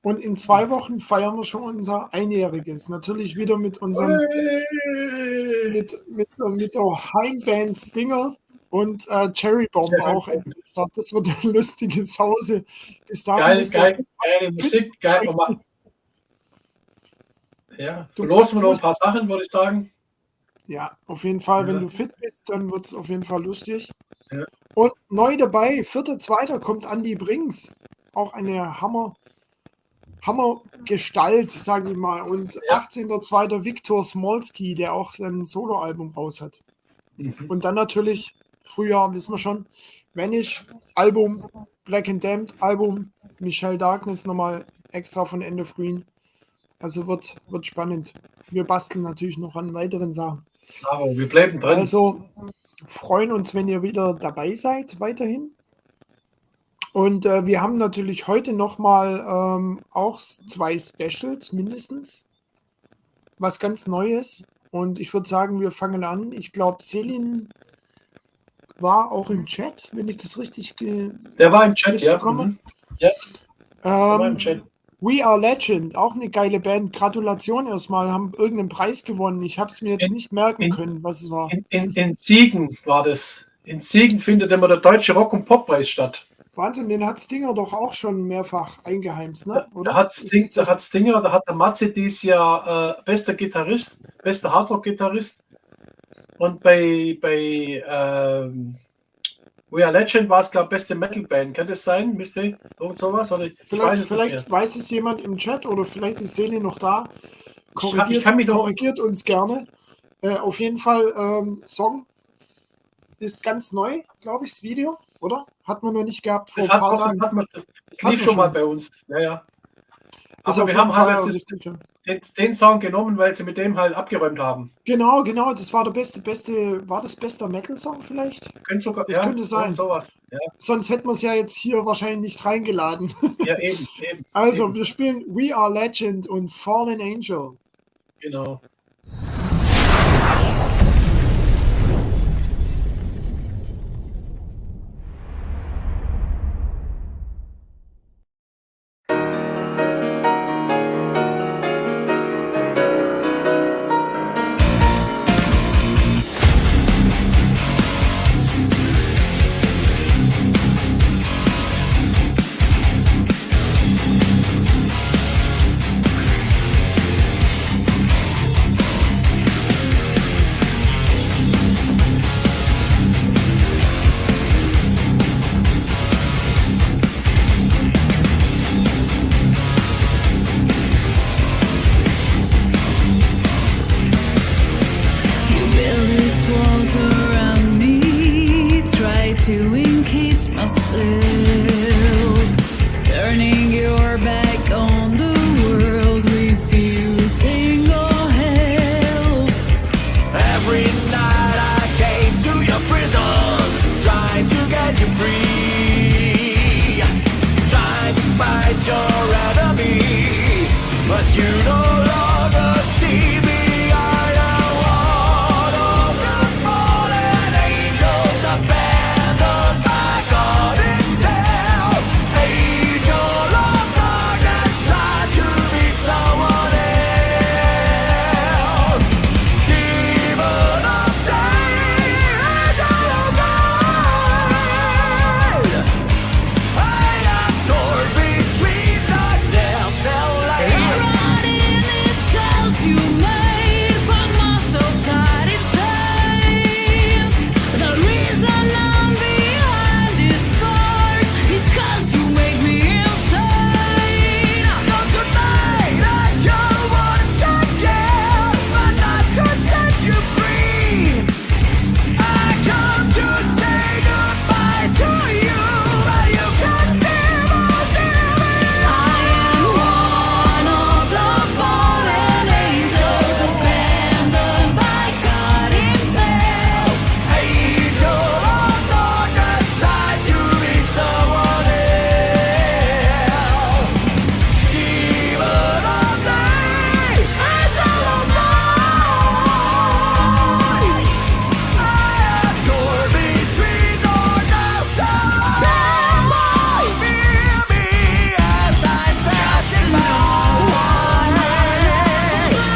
Und in 2 Wochen feiern wir schon unser Einjähriges. Natürlich wieder mit unserem mit der Heimband Stinger und Cherry Bomb auch. Das wird eine lustige Sause. Bis dahin
geile Musik, geil. Ja, losen wir noch ein paar Sachen, würde ich sagen.
Ja, auf jeden Fall,
Ja.
wenn du fit bist, dann wird es auf jeden Fall lustig.
Ja.
Und neu dabei, 4.2. kommt Andy Brings. Auch eine Hammer-Gestalt, sage ich mal. Und 18.2. Viktor Smolski, der auch sein Soloalbum raus hat. Und dann natürlich, Frühjahr, wissen wir schon, Vanish, Album, Black and Damned, Album, Michelle Darkness nochmal extra von End of Green. Also wird spannend. Wir basteln natürlich noch an weiteren Sachen.
Aber wir bleiben drin.
Also freuen uns, wenn ihr wieder dabei seid, weiterhin. Und wir haben natürlich heute nochmal auch 2 Specials mindestens. Was ganz Neues. Und ich würde sagen, wir fangen an. Ich glaube, Selin war auch im Chat, wenn ich das richtig
Der war im Chat, ja.
mitbekomme.
Ja, der war im
Ähm,
Chat.
We Are Legend, auch eine geile Band. Gratulation erstmal, haben irgendeinen Preis gewonnen. Ich habe es mir jetzt nicht merken können, was es war.
In Siegen war das. In Siegen findet immer der Deutsche Rock- und Poppreis statt.
Wahnsinn, den hat Stinger doch auch schon mehrfach eingeheimst, ne? Oder?
Da hat Stinger, da hat der Matze dieses Jahr bester Gitarrist, bester Hardrock-Gitarrist. Und bei We Are Legend war es, glaube ich, beste Metal-Band. Kann das sein? Müsste irgend sowas? Oder ich weiß es nicht
Vielleicht
mehr.
weiß es jemand im Chat oder vielleicht ist Selin noch da.
Ich kann mich doch-
Korrigiert uns gerne. Auf jeden Fall, Song ist ganz neu, glaube ich, das Video, oder? Hat man noch nicht gehabt vor
Das
ein paar
das
Tagen.
lief
wir
schon mal
schon.
bei uns. Ja, ja.
Ist
Aber
auf
wir
jeden
haben
Fall
halt
richtig, ja.
den Song genommen, weil sie mit dem halt abgeräumt haben.
Genau, das war der war das beste Metal-Song vielleicht?
Könnte sogar,
Das könnte sein.
Sowas. Ja,
Sonst hätten wir es ja jetzt hier wahrscheinlich nicht reingeladen.
ja eben.
Also,
eben.
wir spielen We Are Legend und Fallen Angel.
Genau.
We your enemy, but you no longer see me. I am one of the fallen angels, abandoned by God himself. Angel of darkness, tried to be someone else. Demon of day, angel of night. I am torn between darkness and light.
You made from muscle tied in chains. The reason I'm behind this scars is 'cause you make me insane.
So tonight I just wanna shake it, but not to set you free. I come to say goodbye to you, but you can never see me.
I am one of the fallen angels, abandoned by God himself.
Angel of darkness, tried to be someone else. Demon of day, angel of night. I am torn between darkness and light. Fear me as I'm passing by.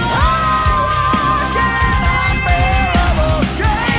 I walk in unbearable shame.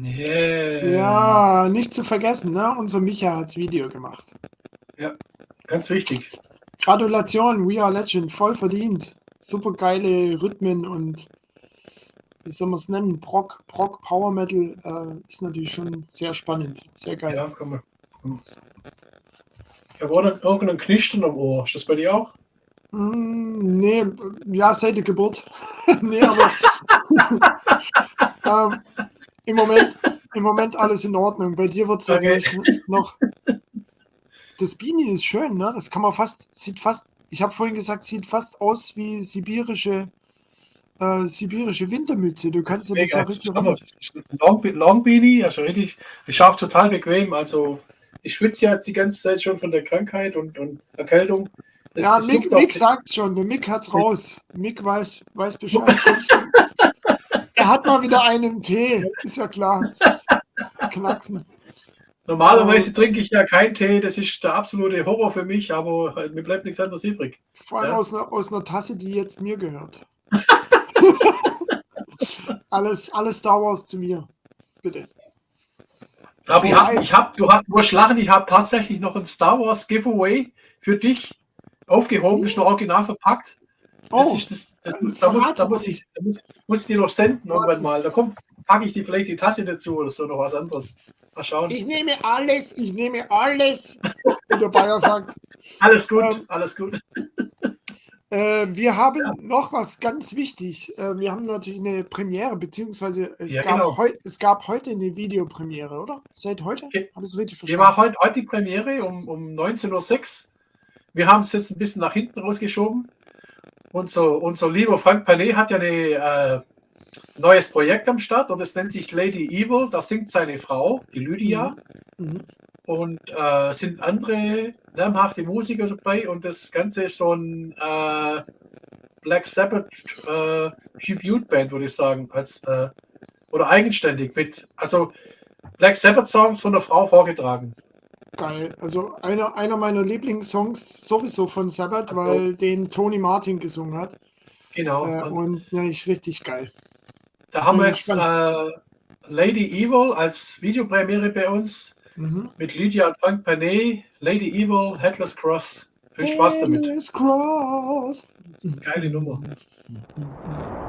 Yeah.
Ja, nicht zu vergessen, ne? Unser Micha hat's Video gemacht.
Ja, ganz wichtig.
Gratulation, We Are Legend, voll verdient. Super geile Rhythmen und wie soll man es nennen? Prog, Power Metal ist natürlich schon sehr spannend. Sehr geil.
Ja, komm mal. Ich habe auch noch irgendeinen Knistern am Ohr. Ist das bei dir auch?
Nee, ja, seit der Geburt. Nee, aber im Moment alles in Ordnung. Bei dir wird es
Okay.
natürlich noch. Das Beanie ist schön, ne? Das kann man ich habe vorhin gesagt, sieht fast aus wie sibirische Wintermütze. Du kannst dir das ja richtig
Long Beanie, also richtig, ist auch total bequem. Also ich schwitze ja jetzt die ganze Zeit schon von der Krankheit und Erkältung.
Ja,
Das
Mick
juckt auch-
sagt's schon, der Mick hat's raus. Mick weiß Bescheid. Er hat mal wieder einen im Tee, ist ja klar. Knacksen.
Normalerweise trinke ich ja keinen Tee, das ist der absolute Horror für mich, aber mir bleibt nichts anderes übrig.
Vor allem
Ja.
aus einer Tasse, die jetzt mir gehört. alles Star Wars zu mir. Bitte.
Aber du musst lachen, ich habe tatsächlich noch ein Star Wars Giveaway für dich aufgehoben, ist noch original verpackt.
Oh,
Muss ich dir noch senden irgendwann mal. Da packe ich dir vielleicht die Tasse dazu oder so, noch was anderes. Mal schauen.
ich nehme alles, wie der Bayer sagt.
Alles gut, alles gut.
Wir haben noch was ganz wichtig. Wir haben natürlich eine Premiere, beziehungsweise es gab heute eine Videopremiere, oder? Seit heute?
Okay.
Habe ich es richtig
Wir
verstanden?
machen heute die Premiere um 19:06 Uhr. Wir haben es jetzt ein bisschen nach hinten rausgeschoben. Unser lieber Frank Panet hat ja ein neues Projekt am Start und es nennt sich Lady Evil. Da singt seine Frau, die Lydia.
Mhm.
Und sind andere namhafte Musiker dabei und das Ganze ist so ein Black Sabbath Tribute Band, würde ich sagen, oder eigenständig mit, also Black Sabbath Songs von der Frau vorgetragen.
Geil. Also einer meiner Lieblingssongs sowieso von Sabbath, weil den Tony Martin gesungen hat.
Genau.
Und ja, ist richtig geil.
Da haben wir
bin
jetzt
gespannt.
Lady Evil als Videopremiere bei uns
Mhm.
mit Lydia und Frank Panet. Lady Evil, Headless Cross. Viel Spaß damit.
Headless Cross.
Geile Nummer.
Thank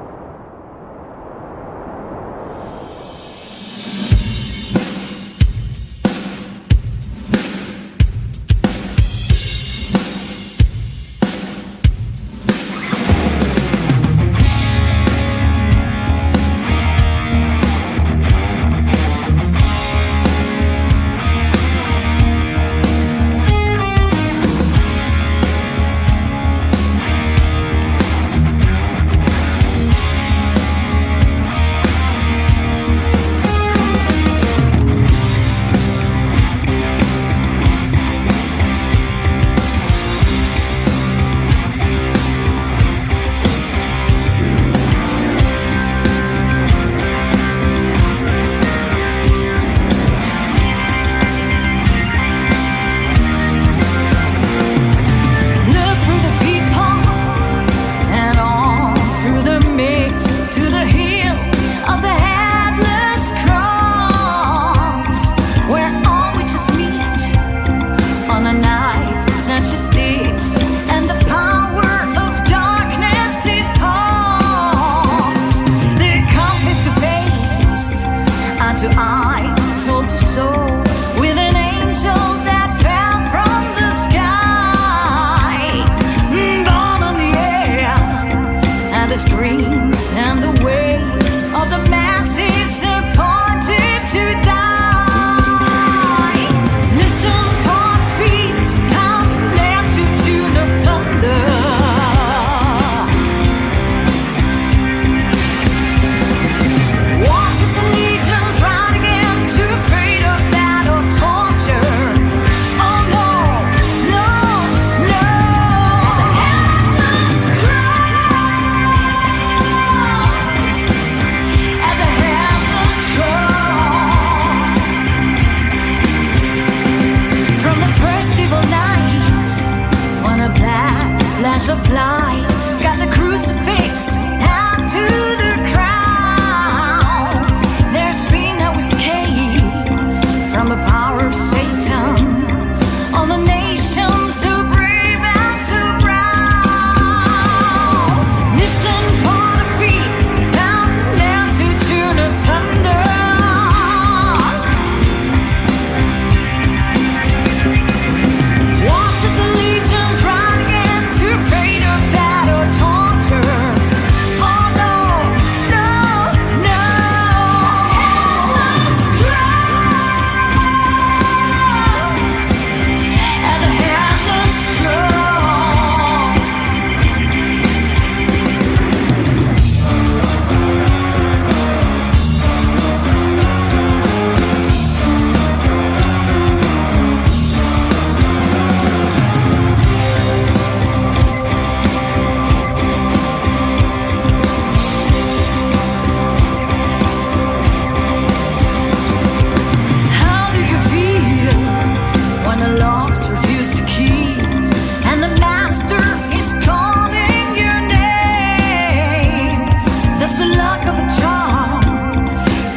luck of the charm,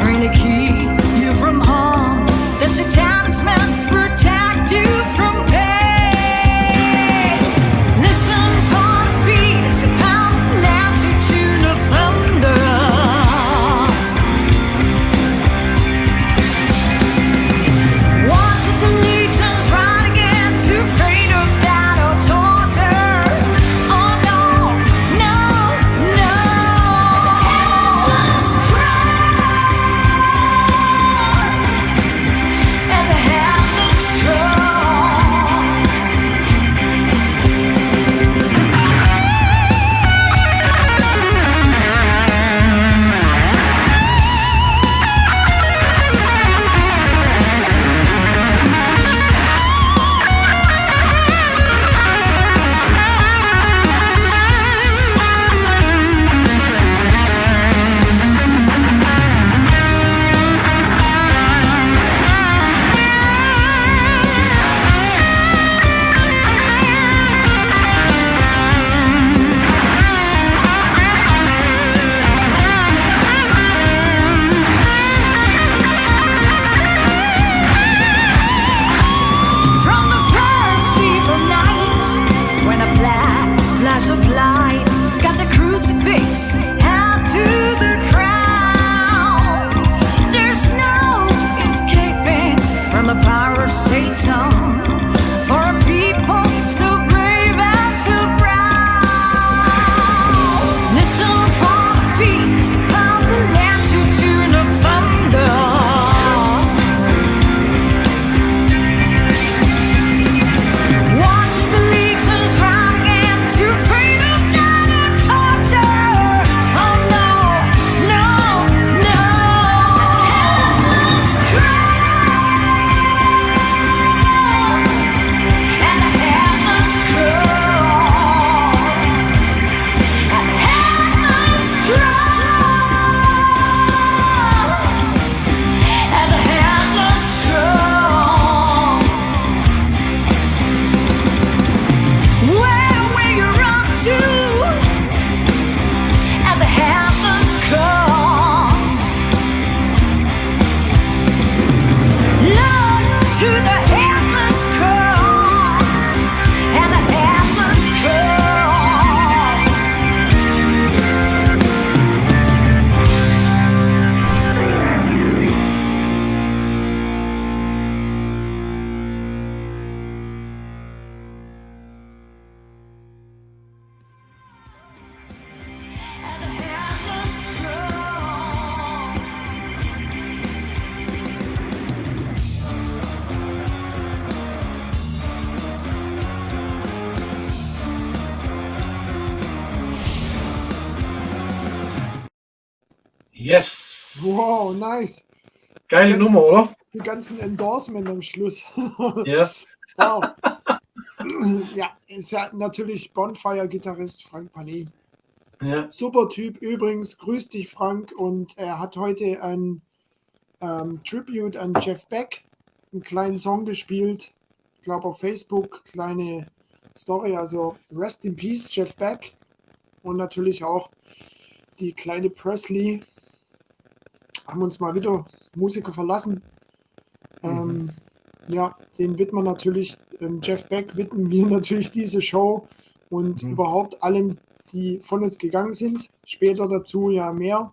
really keep you from harm. This a talisman protect you from pain. Listen for the beats that pound out to tune of thunder. Once it's a legions right again to fate of battle torture. Oh no, no, no. Headless cross and the headless From the first evil night, when a black flash of light got the crucifix out to the crowd, there's no escaping from the power of Satan for a people so brave and so proud. Listen for the beats of the land to tune of thunder. Watch the legions run into freedom, not a torture. Oh no, no, no. Headless cross and a headless cross and a headless cross and a headless cross. Where will you run to? At the headless cross. Lord, to the headless cross. And the headless cross. And the headless cross.
Yes.
Wow, nice.
Geile
Ganz-
Nummer, oder?
Die ganzen Endorsement am Schluss.
Ja.
Wow. Ja, ist ja natürlich Bonfire-Gitarrist Frank Panet.
Ja.
Super Typ. Übrigens, grüß dich, Frank. Und er hat heute ein Tribute an Jeff Beck, einen kleinen Song gespielt. Ich glaube auf Facebook, kleine Story. Also Rest in Peace, Jeff Beck. Und natürlich auch die kleine Presley. Haben uns mal wieder Musiker verlassen. Ja, den widmen natürlich, Jeff Beck widmen wir natürlich diese Show und überhaupt allen, die von uns gegangen sind. Später dazu ja mehr.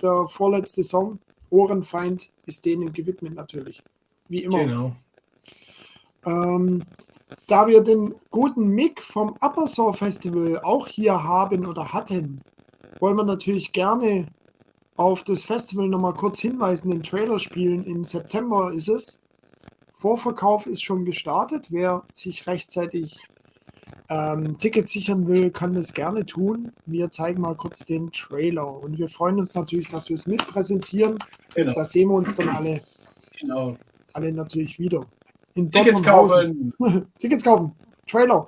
Der vorletzte Song, Ohrenfeind, ist denen gewidmet natürlich. Wie immer.
Genau.
Da wir den guten Mick vom Upper Saw Festival auch hier haben oder hatten, wollen wir natürlich gerne auf das Festival nochmal kurz hinweisen. Den Trailer spielen im September ist es. Vorverkauf ist schon gestartet. Wer sich rechtzeitig Tickets sichern will, kann das gerne tun. Wir zeigen mal kurz den Trailer und wir freuen uns natürlich, dass wir es mitpräsentieren.
Genau.
Da sehen wir uns dann
Genau.
alle natürlich wieder. In
Tickets
Dotternhausen.
kaufen.
Tickets kaufen. Trailer.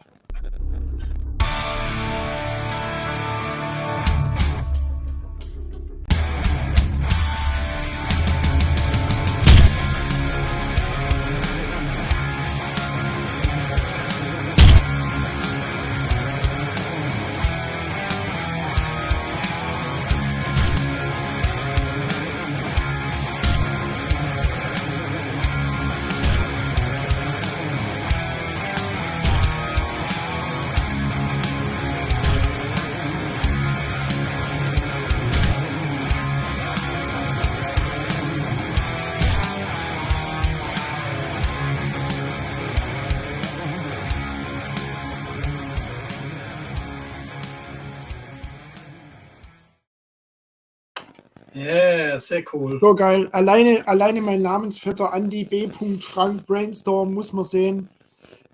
Ja, sehr cool.
So geil. Alleine mein Namensvetter Andy B. Frank Brainstorm muss man sehen.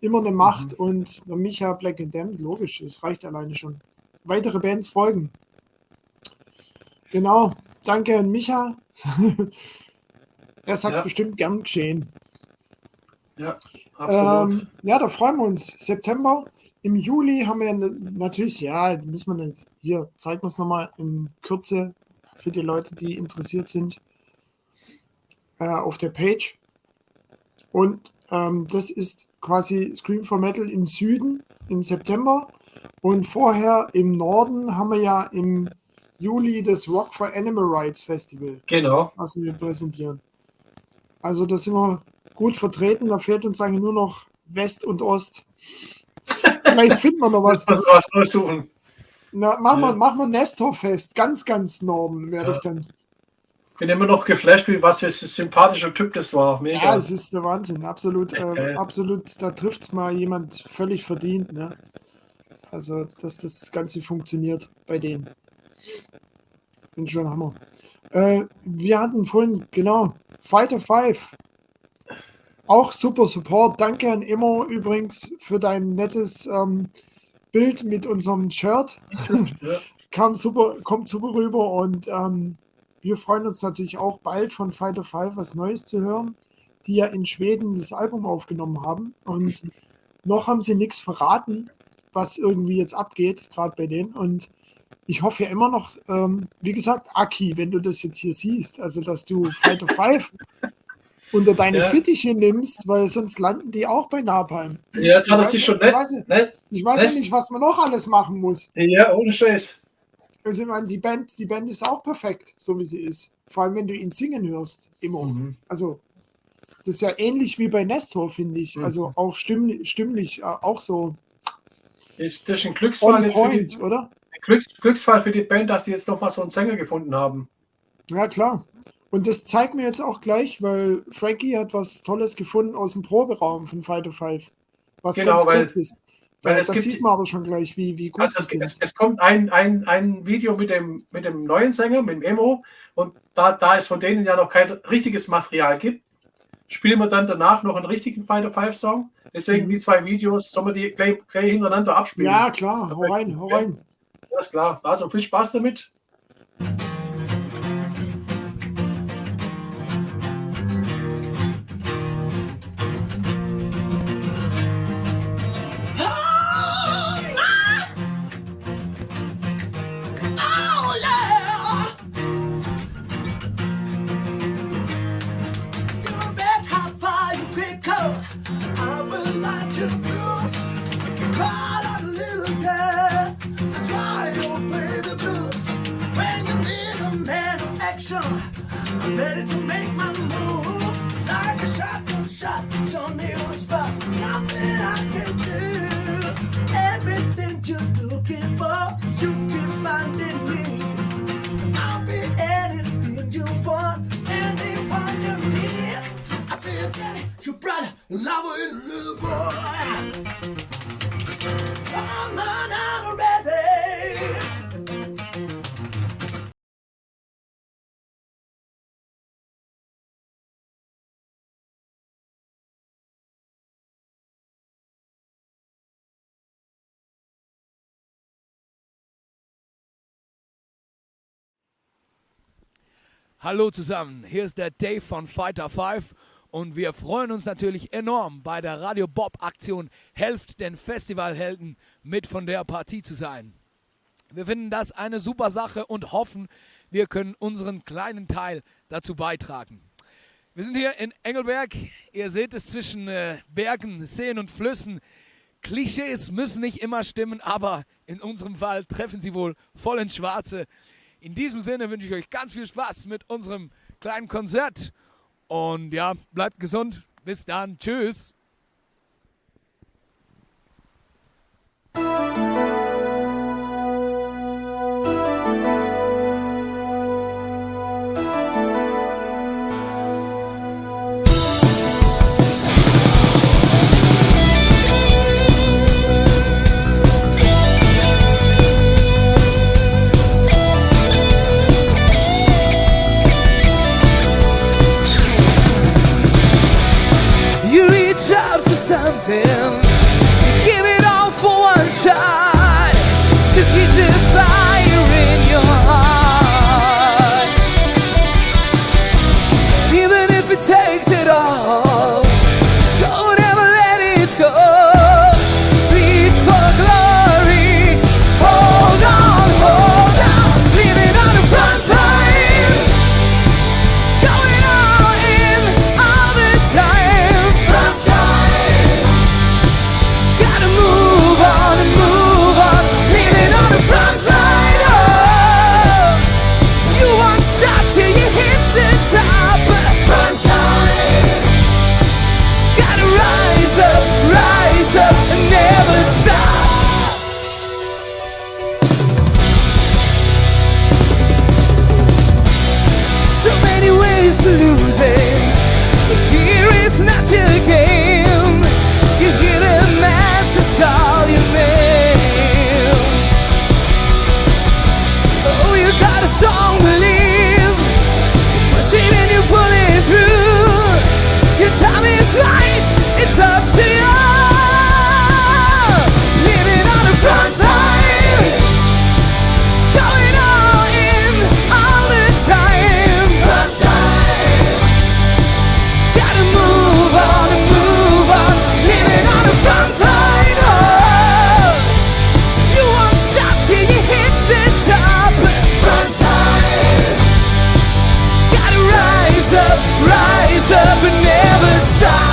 Immer eine Macht und der Micha Black and Damned, logisch, das reicht alleine schon. Weitere Bands folgen. Genau. Danke an Micha. Er sagt
Ja.
bestimmt gern geschehen.
Ja, absolut.
Ja, da freuen wir uns. September. Im Juli haben wir natürlich, ja, müssen wir nicht. Hier, zeigen wir es nochmal in Kürze für die Leute, die interessiert sind, auf der Page. Und das ist quasi Scream for Metal im Süden im September. Und vorher im Norden haben wir ja im Juli das Rock for Animal Rights Festival,
Genau.
was wir präsentieren. Also da sind wir gut vertreten. Da fehlt uns eigentlich nur noch West und Ost. Vielleicht finden wir noch was.
Müssen wir was aussuchen.
Na, machen wir Nestor fest. Ganz, ganz Norden wäre das dann.
Bin immer noch geflasht, wie was für ein sympathischer Typ das war. Mega.
Ja, es ist der Wahnsinn. Absolut,
Okay.
absolut. Da trifft es mal jemand völlig verdient. Ne? Also, dass das Ganze funktioniert bei denen. Bin schon Hammer. Wir hatten vorhin, genau, Fighter 5. Auch super Support. Danke an Immo übrigens für dein nettes Bild mit unserem Shirt.
Ja.
Kommt super rüber und wir freuen uns natürlich auch bald von Fighter 5 was Neues zu hören, die ja in Schweden das Album aufgenommen haben und noch haben sie nichts verraten, was irgendwie jetzt abgeht, gerade bei denen und ich hoffe ja immer noch, wie gesagt, Aki, wenn du das jetzt hier siehst, also dass du Fighter 5 unter deine
Ja.
Fittiche nimmst, weil sonst landen die auch bei Napalm.
Ja, jetzt hat er sich schon nett.
Ich weiß ja nicht, was man noch alles machen muss.
Ja, ohne Scheiß.
Also, ich meine, die Band ist auch perfekt, so wie sie ist. Vor allem, wenn du ihn singen hörst, immer. Also, das ist ja ähnlich wie bei Nestor, finde ich. Also, auch stimmlich auch so
Das ist ein Glücksfall,
on
jetzt für die,
point, oder?
Glücksfall für die Band, dass sie jetzt nochmal so einen Sänger gefunden haben.
Ja, klar. Und das zeigt mir jetzt auch gleich, weil Frankie hat was Tolles gefunden aus dem Proberaum von Fighter 5. Was
Genau,
ganz
weil-
kurz ist.
weil
Da
es gibt-
sieht man aber schon gleich, wie gut
Also
sie sind.
es kommt ein Video mit dem neuen Sänger, mit dem Emo, und da es von denen ja noch kein richtiges Material gibt, spielen wir dann danach noch einen richtigen Fighter 5 Song. Deswegen die zwei Videos, sollen wir die gleich hintereinander abspielen.
Ja, klar. Hau rein, hau rein.
Alles klar. Also viel Spaß damit.
Oh, yeah. You bet how far you pick up. I will light your blues. Call out a little girl. Try your baby blues. When you need a man of action, I'm ready to make my move. Like a shot, don't need a spot. Nothing I can do. Everything you're looking for, you can find in me. I'll be anything you want, anyone you need. I feel daddy, your brother, lover, and little boy. Come on out already.
Hallo zusammen, hier ist der Dave von Fighter 5 und wir freuen uns natürlich enorm bei der Radio Bob Aktion Helft den Festivalhelden mit von der Partie zu sein. Wir finden das eine super Sache und hoffen, wir können unseren kleinen Teil dazu beitragen. Wir sind hier in Engelberg, ihr seht es zwischen Bergen, Seen und Flüssen. Klischees müssen nicht immer stimmen, aber in unserem Fall treffen sie wohl voll ins Schwarze. In diesem Sinne wünsche ich euch ganz viel Spaß mit unserem kleinen Konzert. Und ja, bleibt gesund. Bis dann. Tschüss.
rise up and never stop.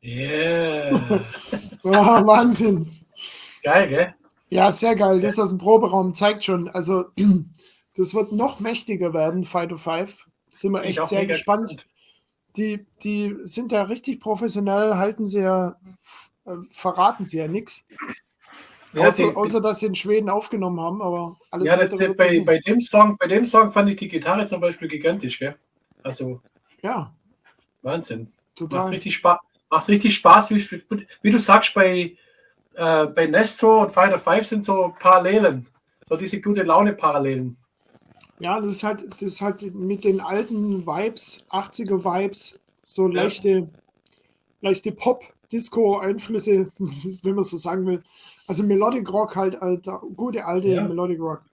Yeah.
Ja, Wahnsinn.
Geil, gell?
Ja, sehr geil. Das aus dem Proberaum zeigt schon. Also, das wird noch mächtiger werden, Fighter 5. Sind wir
Bin ich
echt
auch
sehr
mega
gespannt. Die sind ja richtig professionell, halten sie ja, verraten sie ja nichts.
Ja,
Außer, dass sie in Schweden aufgenommen haben, aber alles
ja, das,
weitere wird man sehen.
bei dem Song fand ich die Gitarre zum Beispiel gigantisch, gell? Also
Ja,
Wahnsinn.
total.
Macht richtig Spaß, wie du sagst, bei NESTOR und Fighter 5 sind so Parallelen. So diese gute Laune-Parallelen.
Ja, das ist halt mit den alten Vibes, 80er-Vibes, so
Ja.
leichte Pop-Disco-Einflüsse, wenn man so sagen will. Also Melodic Rock halt, alter, gute alte
Ja.
Melodic Rock.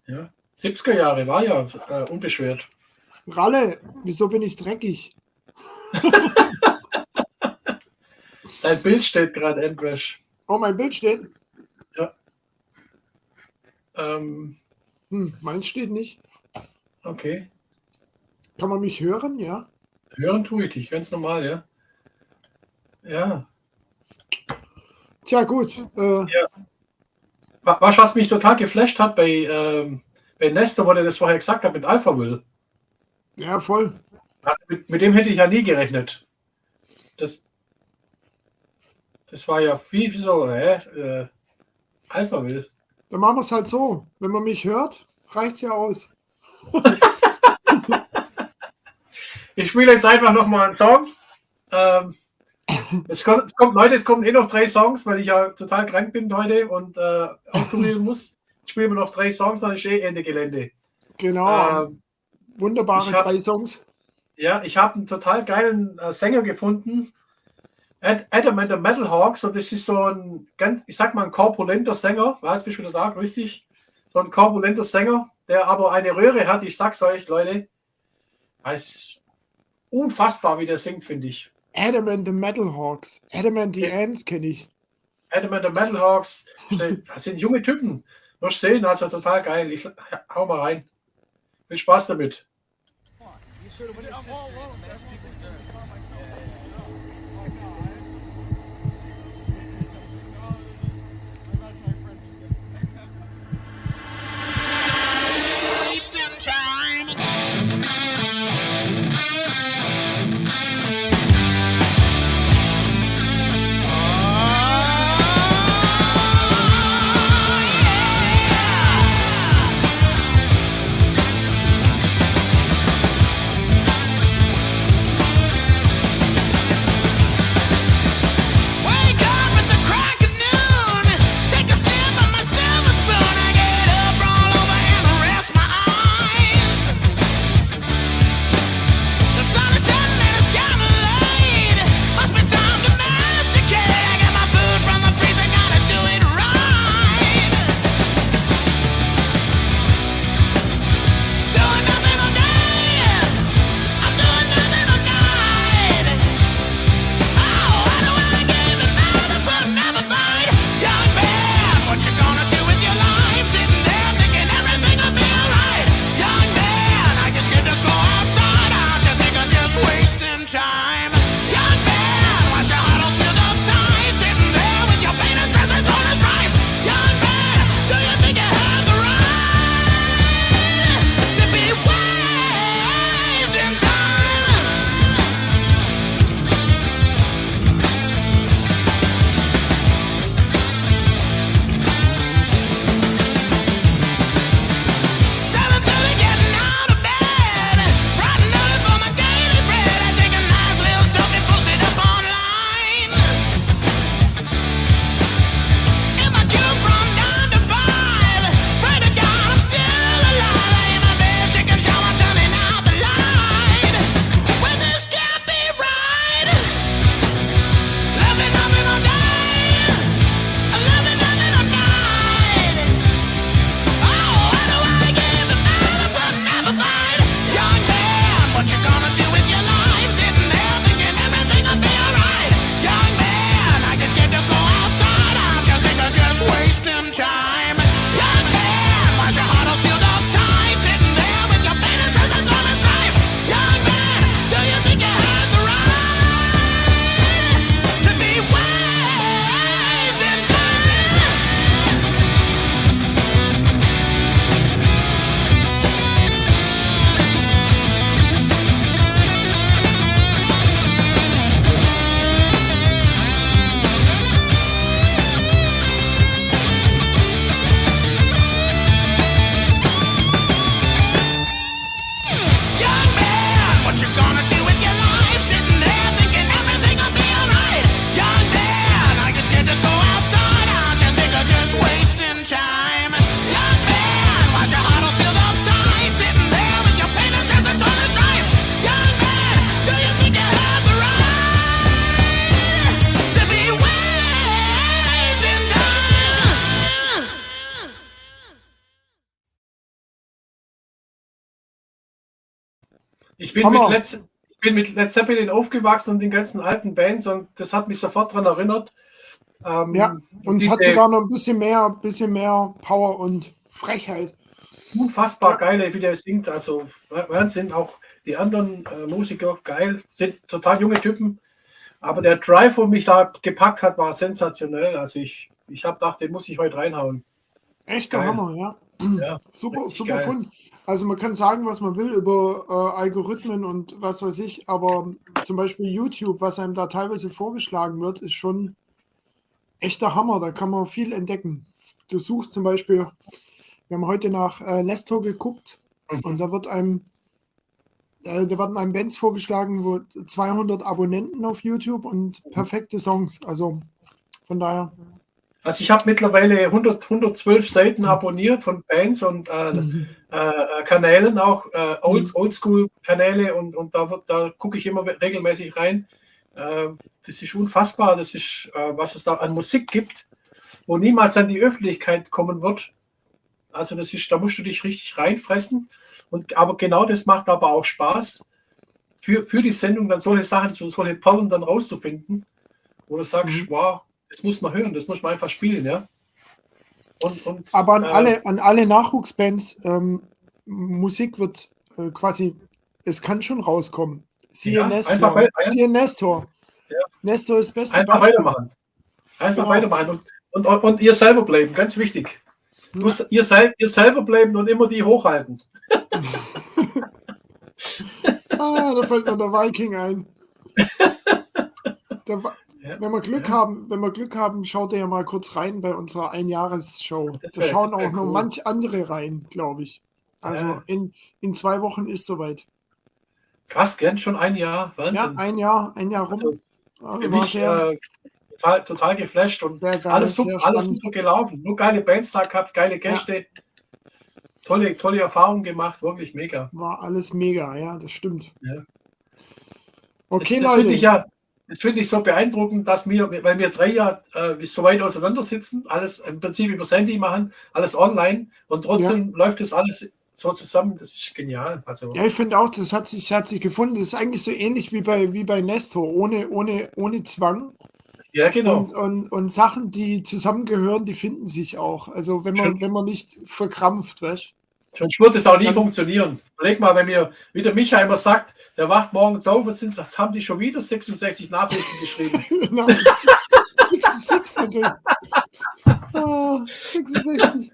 Ja. 70er Jahre war ja unbeschwert.
Ralle, wieso bin ich dreckig?
Dein Bild steht gerade, Endrash.
Oh, mein Bild steht.
Ähm,
Meins steht nicht.
okay.
Kann man mich hören? Ja.
Hören tue ich dich, ganz normal, ja. Ja.
Tja, gut.
Weißt du, was mich total geflasht hat bei NESTOR, wo der das vorher gesagt hat mit Alpha Will?
Ja, voll.
Also mit dem hätte ich ja nie gerechnet. Das war ja wie so, Alpha Will.
Dann machen wir es halt so. Wenn man mich hört, reicht es ja aus.
Ich spiele jetzt einfach nochmal einen Song. Es kommen eh noch 3 Songs, weil ich ja total krank bin heute und auskurieren muss. Ich spiele mir noch 3 Songs, dann ist Ende Gelände.
Genau. Wunderbare 3 Songs.
Ja, ich habe einen total geilen Sänger gefunden. Adam and the Metal Hawks, und das ist so ein ich sag mal, ein korpulenter Sänger. Jetzt bist du wieder da, grüß dich. So ein korpulenter Sänger, der aber eine Röhre hat. Ich sag's euch, Leute. Es ist unfassbar, wie der singt, finde ich.
Adam and the Metal Hawks. Adam and the Ants kenne ich.
Adam and the Metal Hawks, das sind junge Typen. Wirst sehen, also total geil. Ich hau mal rein. Viel Spaß damit. Ich bin
Hammer.
mit Led Zeppelin aufgewachsen und den ganzen alten Bands und das hat mich sofort daran erinnert.
Ja, und es hat sogar noch ein bisschen mehr Power und Frechheit.
Unfassbar geile, wie der singt. Also Wahnsinn, auch die anderen Musiker geil, sind total junge Typen. Aber der Drive, wo mich da gepackt hat, war sensationell. Also ich habe gedacht, den muss ich heute reinhauen.
Echt der
Geil.
Hammer, ja.
Ja,
Super
richtig geil.
Fund. Also man kann sagen, was man will über Algorithmen und was weiß ich, aber zum Beispiel YouTube, was einem da teilweise vorgeschlagen wird, ist schon echter Hammer. Da kann man viel entdecken. Du suchst zum Beispiel, wir haben heute nach NESTOR geguckt und da werden einem Bands vorgeschlagen, wo 200 Abonnenten auf YouTube und perfekte Songs. Also von daher.
Also ich habe mittlerweile 112 Seiten abonniert von Bands und Kanälen, auch Oldschool-Kanäle und da gucke ich immer regelmäßig rein. Das ist unfassbar, das ist, was es da an Musik gibt, wo niemals an die Öffentlichkeit kommen wird. Also das ist, da musst du dich richtig reinfressen. Aber genau das macht aber auch Spaß, für die Sendung dann solche Sachen, solche Perlen dann rauszufinden, wo du sagst, wow, das muss man hören, das muss man einfach spielen, ja.
Aber an alle Nachwuchsbands, Musik wird quasi, es kann schon rauskommen. Siehe NESTOR. Siehe NESTOR.
Ja.
NESTOR ist das beste
Einfach
Beispiel.
weitermachen. Einfach
Genau.
weitermachen. Und ihr selber bleiben, ganz wichtig. Ihr selber bleiben und immer die hochhalten.
Da fällt mir der Viking ein. Wenn wir Glück haben, schaut ihr ja mal kurz rein bei unserer Einjahresshow. Da schauen auch noch manch andere rein, glaube ich. Also in 2 Wochen ist soweit.
Krass, gell? Schon ein Jahr. Wahnsinn.
Ja, ein Jahr rum.
Für mich total geflasht und
sehr geil,
alles
sehr
super
spannend.
gelaufen. Nur geile Bands da gehabt, geile Gäste. Tolle Erfahrungen gemacht, wirklich mega.
War alles mega, ja, das stimmt.
Ja.
Okay,
das
Leute.
Das finde ich so beeindruckend, dass weil wir 3 Jahre so weit auseinander sitzen, alles im Prinzip über das Handy machen, alles online und trotzdem läuft das alles so zusammen. Das ist genial. Also,
Ja, ich finde auch, das hat sich gefunden. Das ist eigentlich so ähnlich wie bei NESTOR, ohne Zwang.
ja, genau.
Und Sachen, die zusammengehören, die finden sich auch. Also wenn man nicht verkrampft, weißt
Sonst wird es auch nie funktionieren. Überleg mal, wenn mir wieder Micha immer sagt, der wacht morgens auf und jetzt haben die schon wieder 66 Nachrichten geschrieben.
Genau, 66 natürlich. 66.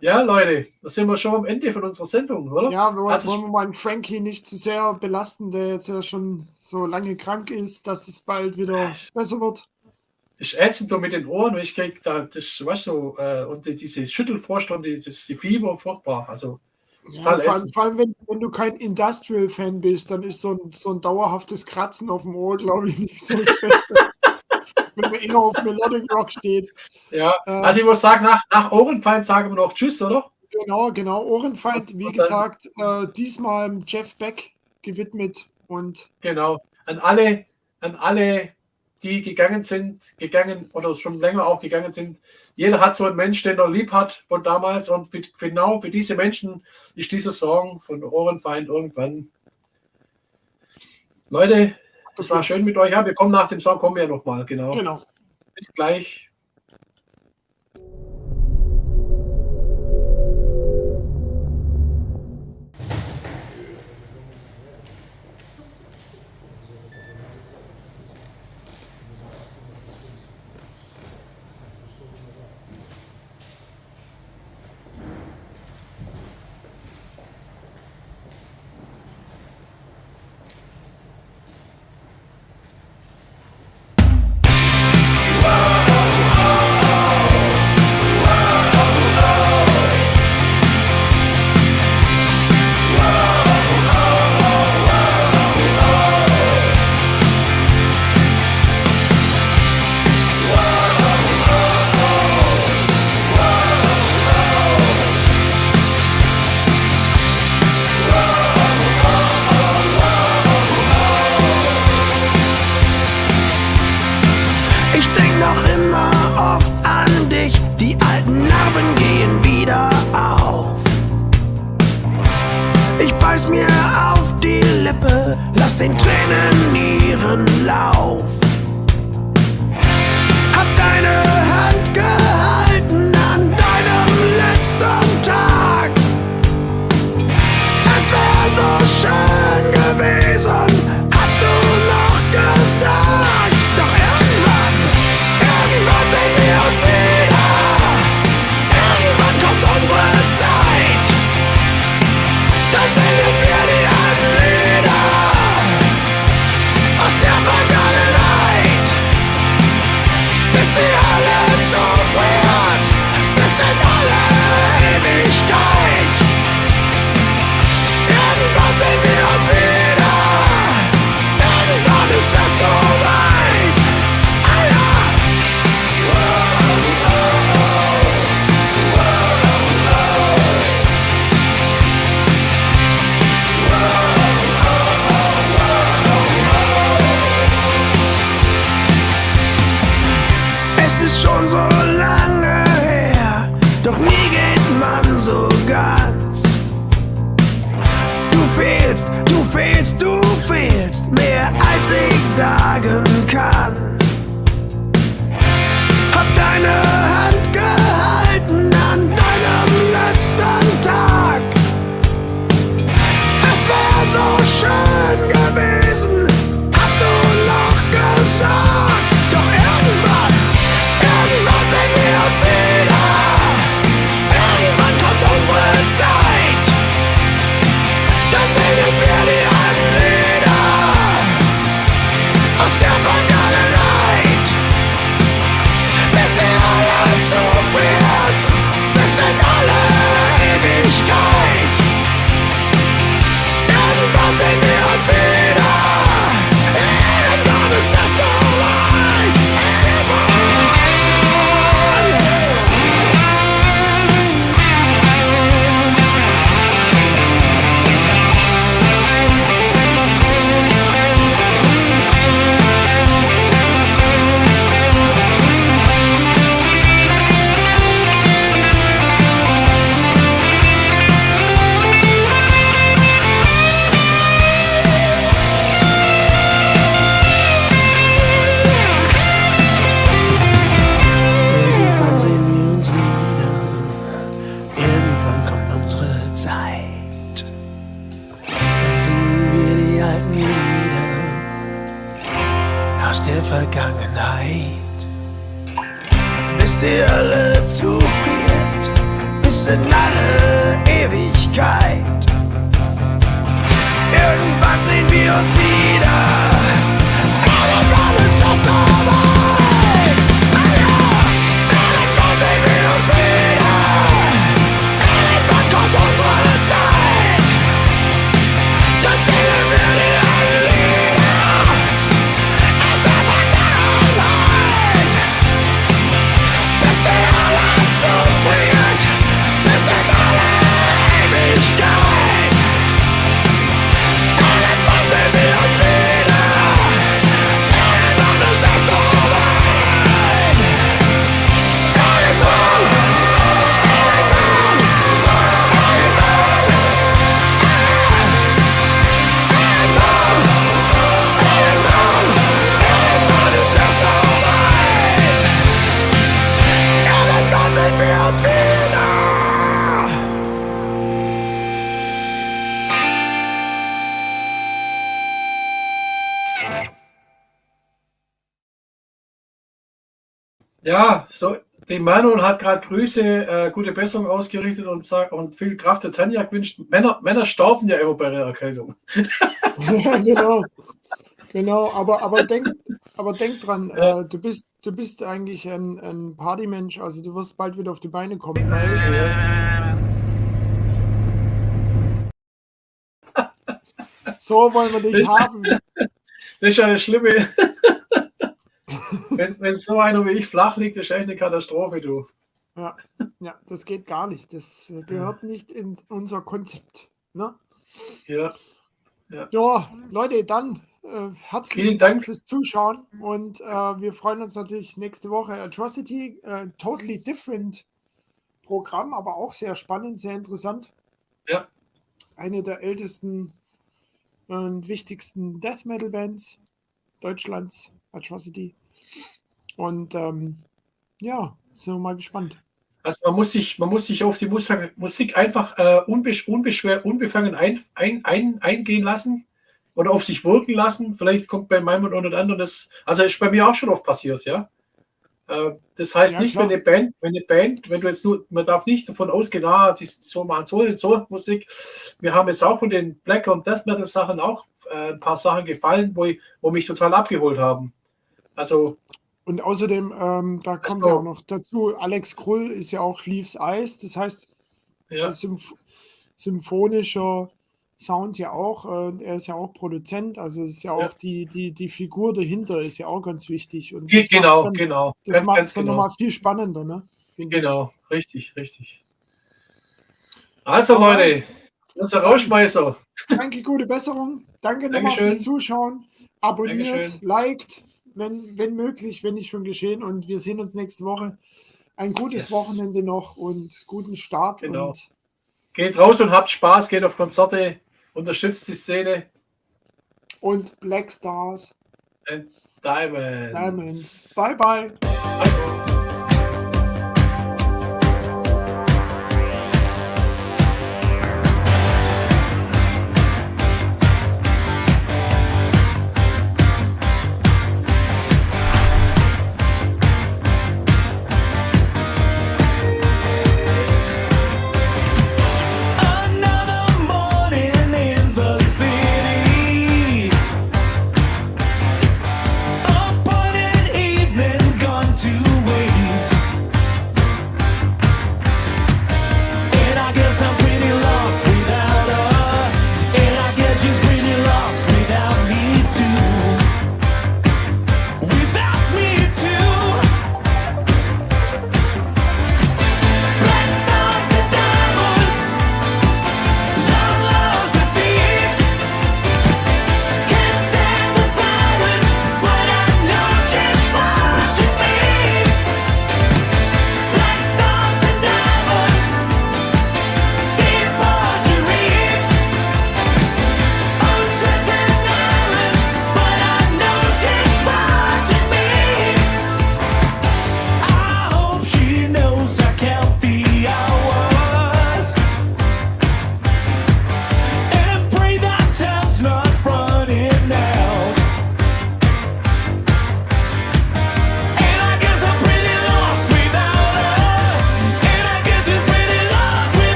Ja, Leute, da sind wir schon am Ende von unserer Sendung, oder?
Ja, wollen
Also,
wir mal einen Frankie nicht zu sehr belasten, der jetzt ja schon so lange krank ist, dass es bald wieder besser wird.
ist ätzend da mit den Ohren, weil ich krieg da, das, weißt du, und diese Schüttelfrost und die Fieber furchtbar. Also,
Ja,
total
vor
ätzend.
allem wenn du kein Industrial-Fan bist, dann ist so ein dauerhaftes Kratzen auf dem Ohr, glaube ich, nicht so das Beste. Wenn man eher auf Melodic Rock steht.
Ja, also ich muss sagen, nach Ohrenfeind sagen wir noch Tschüss, oder?
Genau. Ohrenfeind, wie
Und dann-
gesagt, diesmal Jeff Beck gewidmet und
Genau. An alle, die gegangen oder schon länger auch gegangen sind. Jeder hat so einen Mensch, den er lieb hat von damals und genau für diese Menschen ist dieser Song von Ohrenfeind irgendwann. Leute, das war schön mit euch. Ja, wir kommen nach dem Song, kommen wir nochmal, genau. Bis gleich.
Ich denk noch immer oft an dich, die alten Narben gehen wieder auf. Ich beiß mir auf die Lippe, lass den Tränen ihren Lauf. Hab deine Hand gehalten an deinem letzten Tag. Es wär so schön gewesen, hast du noch gesagt. Doch irgendwann sehen wir uns wieder. Irgendwann kommt unsere Zeit. Dann singen wir die alten Lieder aus der Vergangenheit. Bis die alle zufriert, bis in alle Ewigkeit. Irgendwann sehen wir uns wieder. Irgendwann ist es soweit. Ah ja. Es ist schon so lange her, doch nie geht man so ganz. Du fehlst, du fehlst, du fehlst mehr als ich sagen kann. Hab deine Hand gehalten an deinem letzten Tag. Es wär so schön gewesen, hast du noch gesagt. Doch irgendwann sehen wir uns wieder. Irgendwann kommt unsere Zeit. Dann singen wir die alten Lieder aus der Vergangenheit. Bis die alle zufriert, bis in alle Ewigkeit. Irgendwann sehen wir uns wieder. Irgendwann ist es soweit. Irgendwann sehen wir uns wieder. Irgendwann kommt unsere Zeit. Dann singen wir die alten Lieder aus der Vergangenheit. Bis ihr alle zufriert, bis in alle Ewigkeit. Irgendwann sehen wir uns wieder. Irgendwann ist das soweit. Ah ja. Irgendwann sehen wir uns wieder. Irgendwann kommt unsere Zeit. Dann singen wir die alten Lieder aus der Vergangenheit. Bis die alle zufriert, bis in alle Ewigkeit. Irgendwann sehen wir uns wieder. Irgendwann ist es soweit. Irgendwann ist es soweit. Irgendwann sehen wir uns wieder.
Ja, so, die Manuel hat gerade Grüße, gute Besserung ausgerichtet und viel Kraft der Tanja gewünscht. Männer stauben ja immer bei der Erkältung.
Ja, genau, aber denk dran, du bist eigentlich ein Partymensch, also du wirst bald wieder auf die Beine kommen. So wollen wir dich haben.
Das ist ja das Schlimme. Wenn so einer wie ich flach liegt, ist echt eine Katastrophe, du.
Ja, das geht gar nicht. Das gehört nicht in unser Konzept. Ne?
Ja.
Ja, Leute, dann herzlichen
Vielen
Dank
Dank.
fürs Zuschauen und wir freuen uns natürlich nächste Woche. Atrocity, totally different Programm, aber auch sehr spannend, sehr interessant.
Ja.
eine der ältesten und wichtigsten Death Metal Bands Deutschlands, Atrocity. Und ja, sind wir mal gespannt.
Also man muss sich auf die Musik einfach unbefangen eingehen lassen oder auf sich wirken lassen. Vielleicht kommt bei meinem oder anderen das, also ist bei mir auch schon oft passiert, ja. Das heißt
Ja,
nicht,
klar.
wenn du jetzt nur, man darf nicht davon ausgehen, die so machen so Musik. Wir haben jetzt auch von den Black und Death Metal Sachen auch ein paar Sachen gefallen, wo mich total abgeholt haben. Also
Und außerdem, da kommt ja auch noch dazu, Alex Krull ist ja auch Leaves Eyes, das heißt,
ja,
symphonischer Sound ja auch, er ist ja auch Produzent, also ist ja auch die Figur dahinter ist ja auch ganz wichtig. Und das
genau,
macht's
genau.
das
Ganz,
macht
ganz
es dann
genau.
nochmal viel spannender, ne? Finde ich.
Genau, richtig, richtig. Also
Alright.
Leute, unser
Dann-
Rausschmeißer.
Danke, gute Besserung. Danke nochmal
Dankeschön.
fürs Zuschauen. Abonniert,
Dankeschön.
liked, wenn möglich, wenn nicht schon geschehen. Und wir sehen uns nächste Woche. Ein gutes
Yes.
Wochenende noch und guten Start.
Genau.
Und
Geht raus und habt Spaß, geht auf Konzerte, unterstützt die Szene.
Black Stars,
And Diamonds.
Diamonds. Bye, bye.
Bye.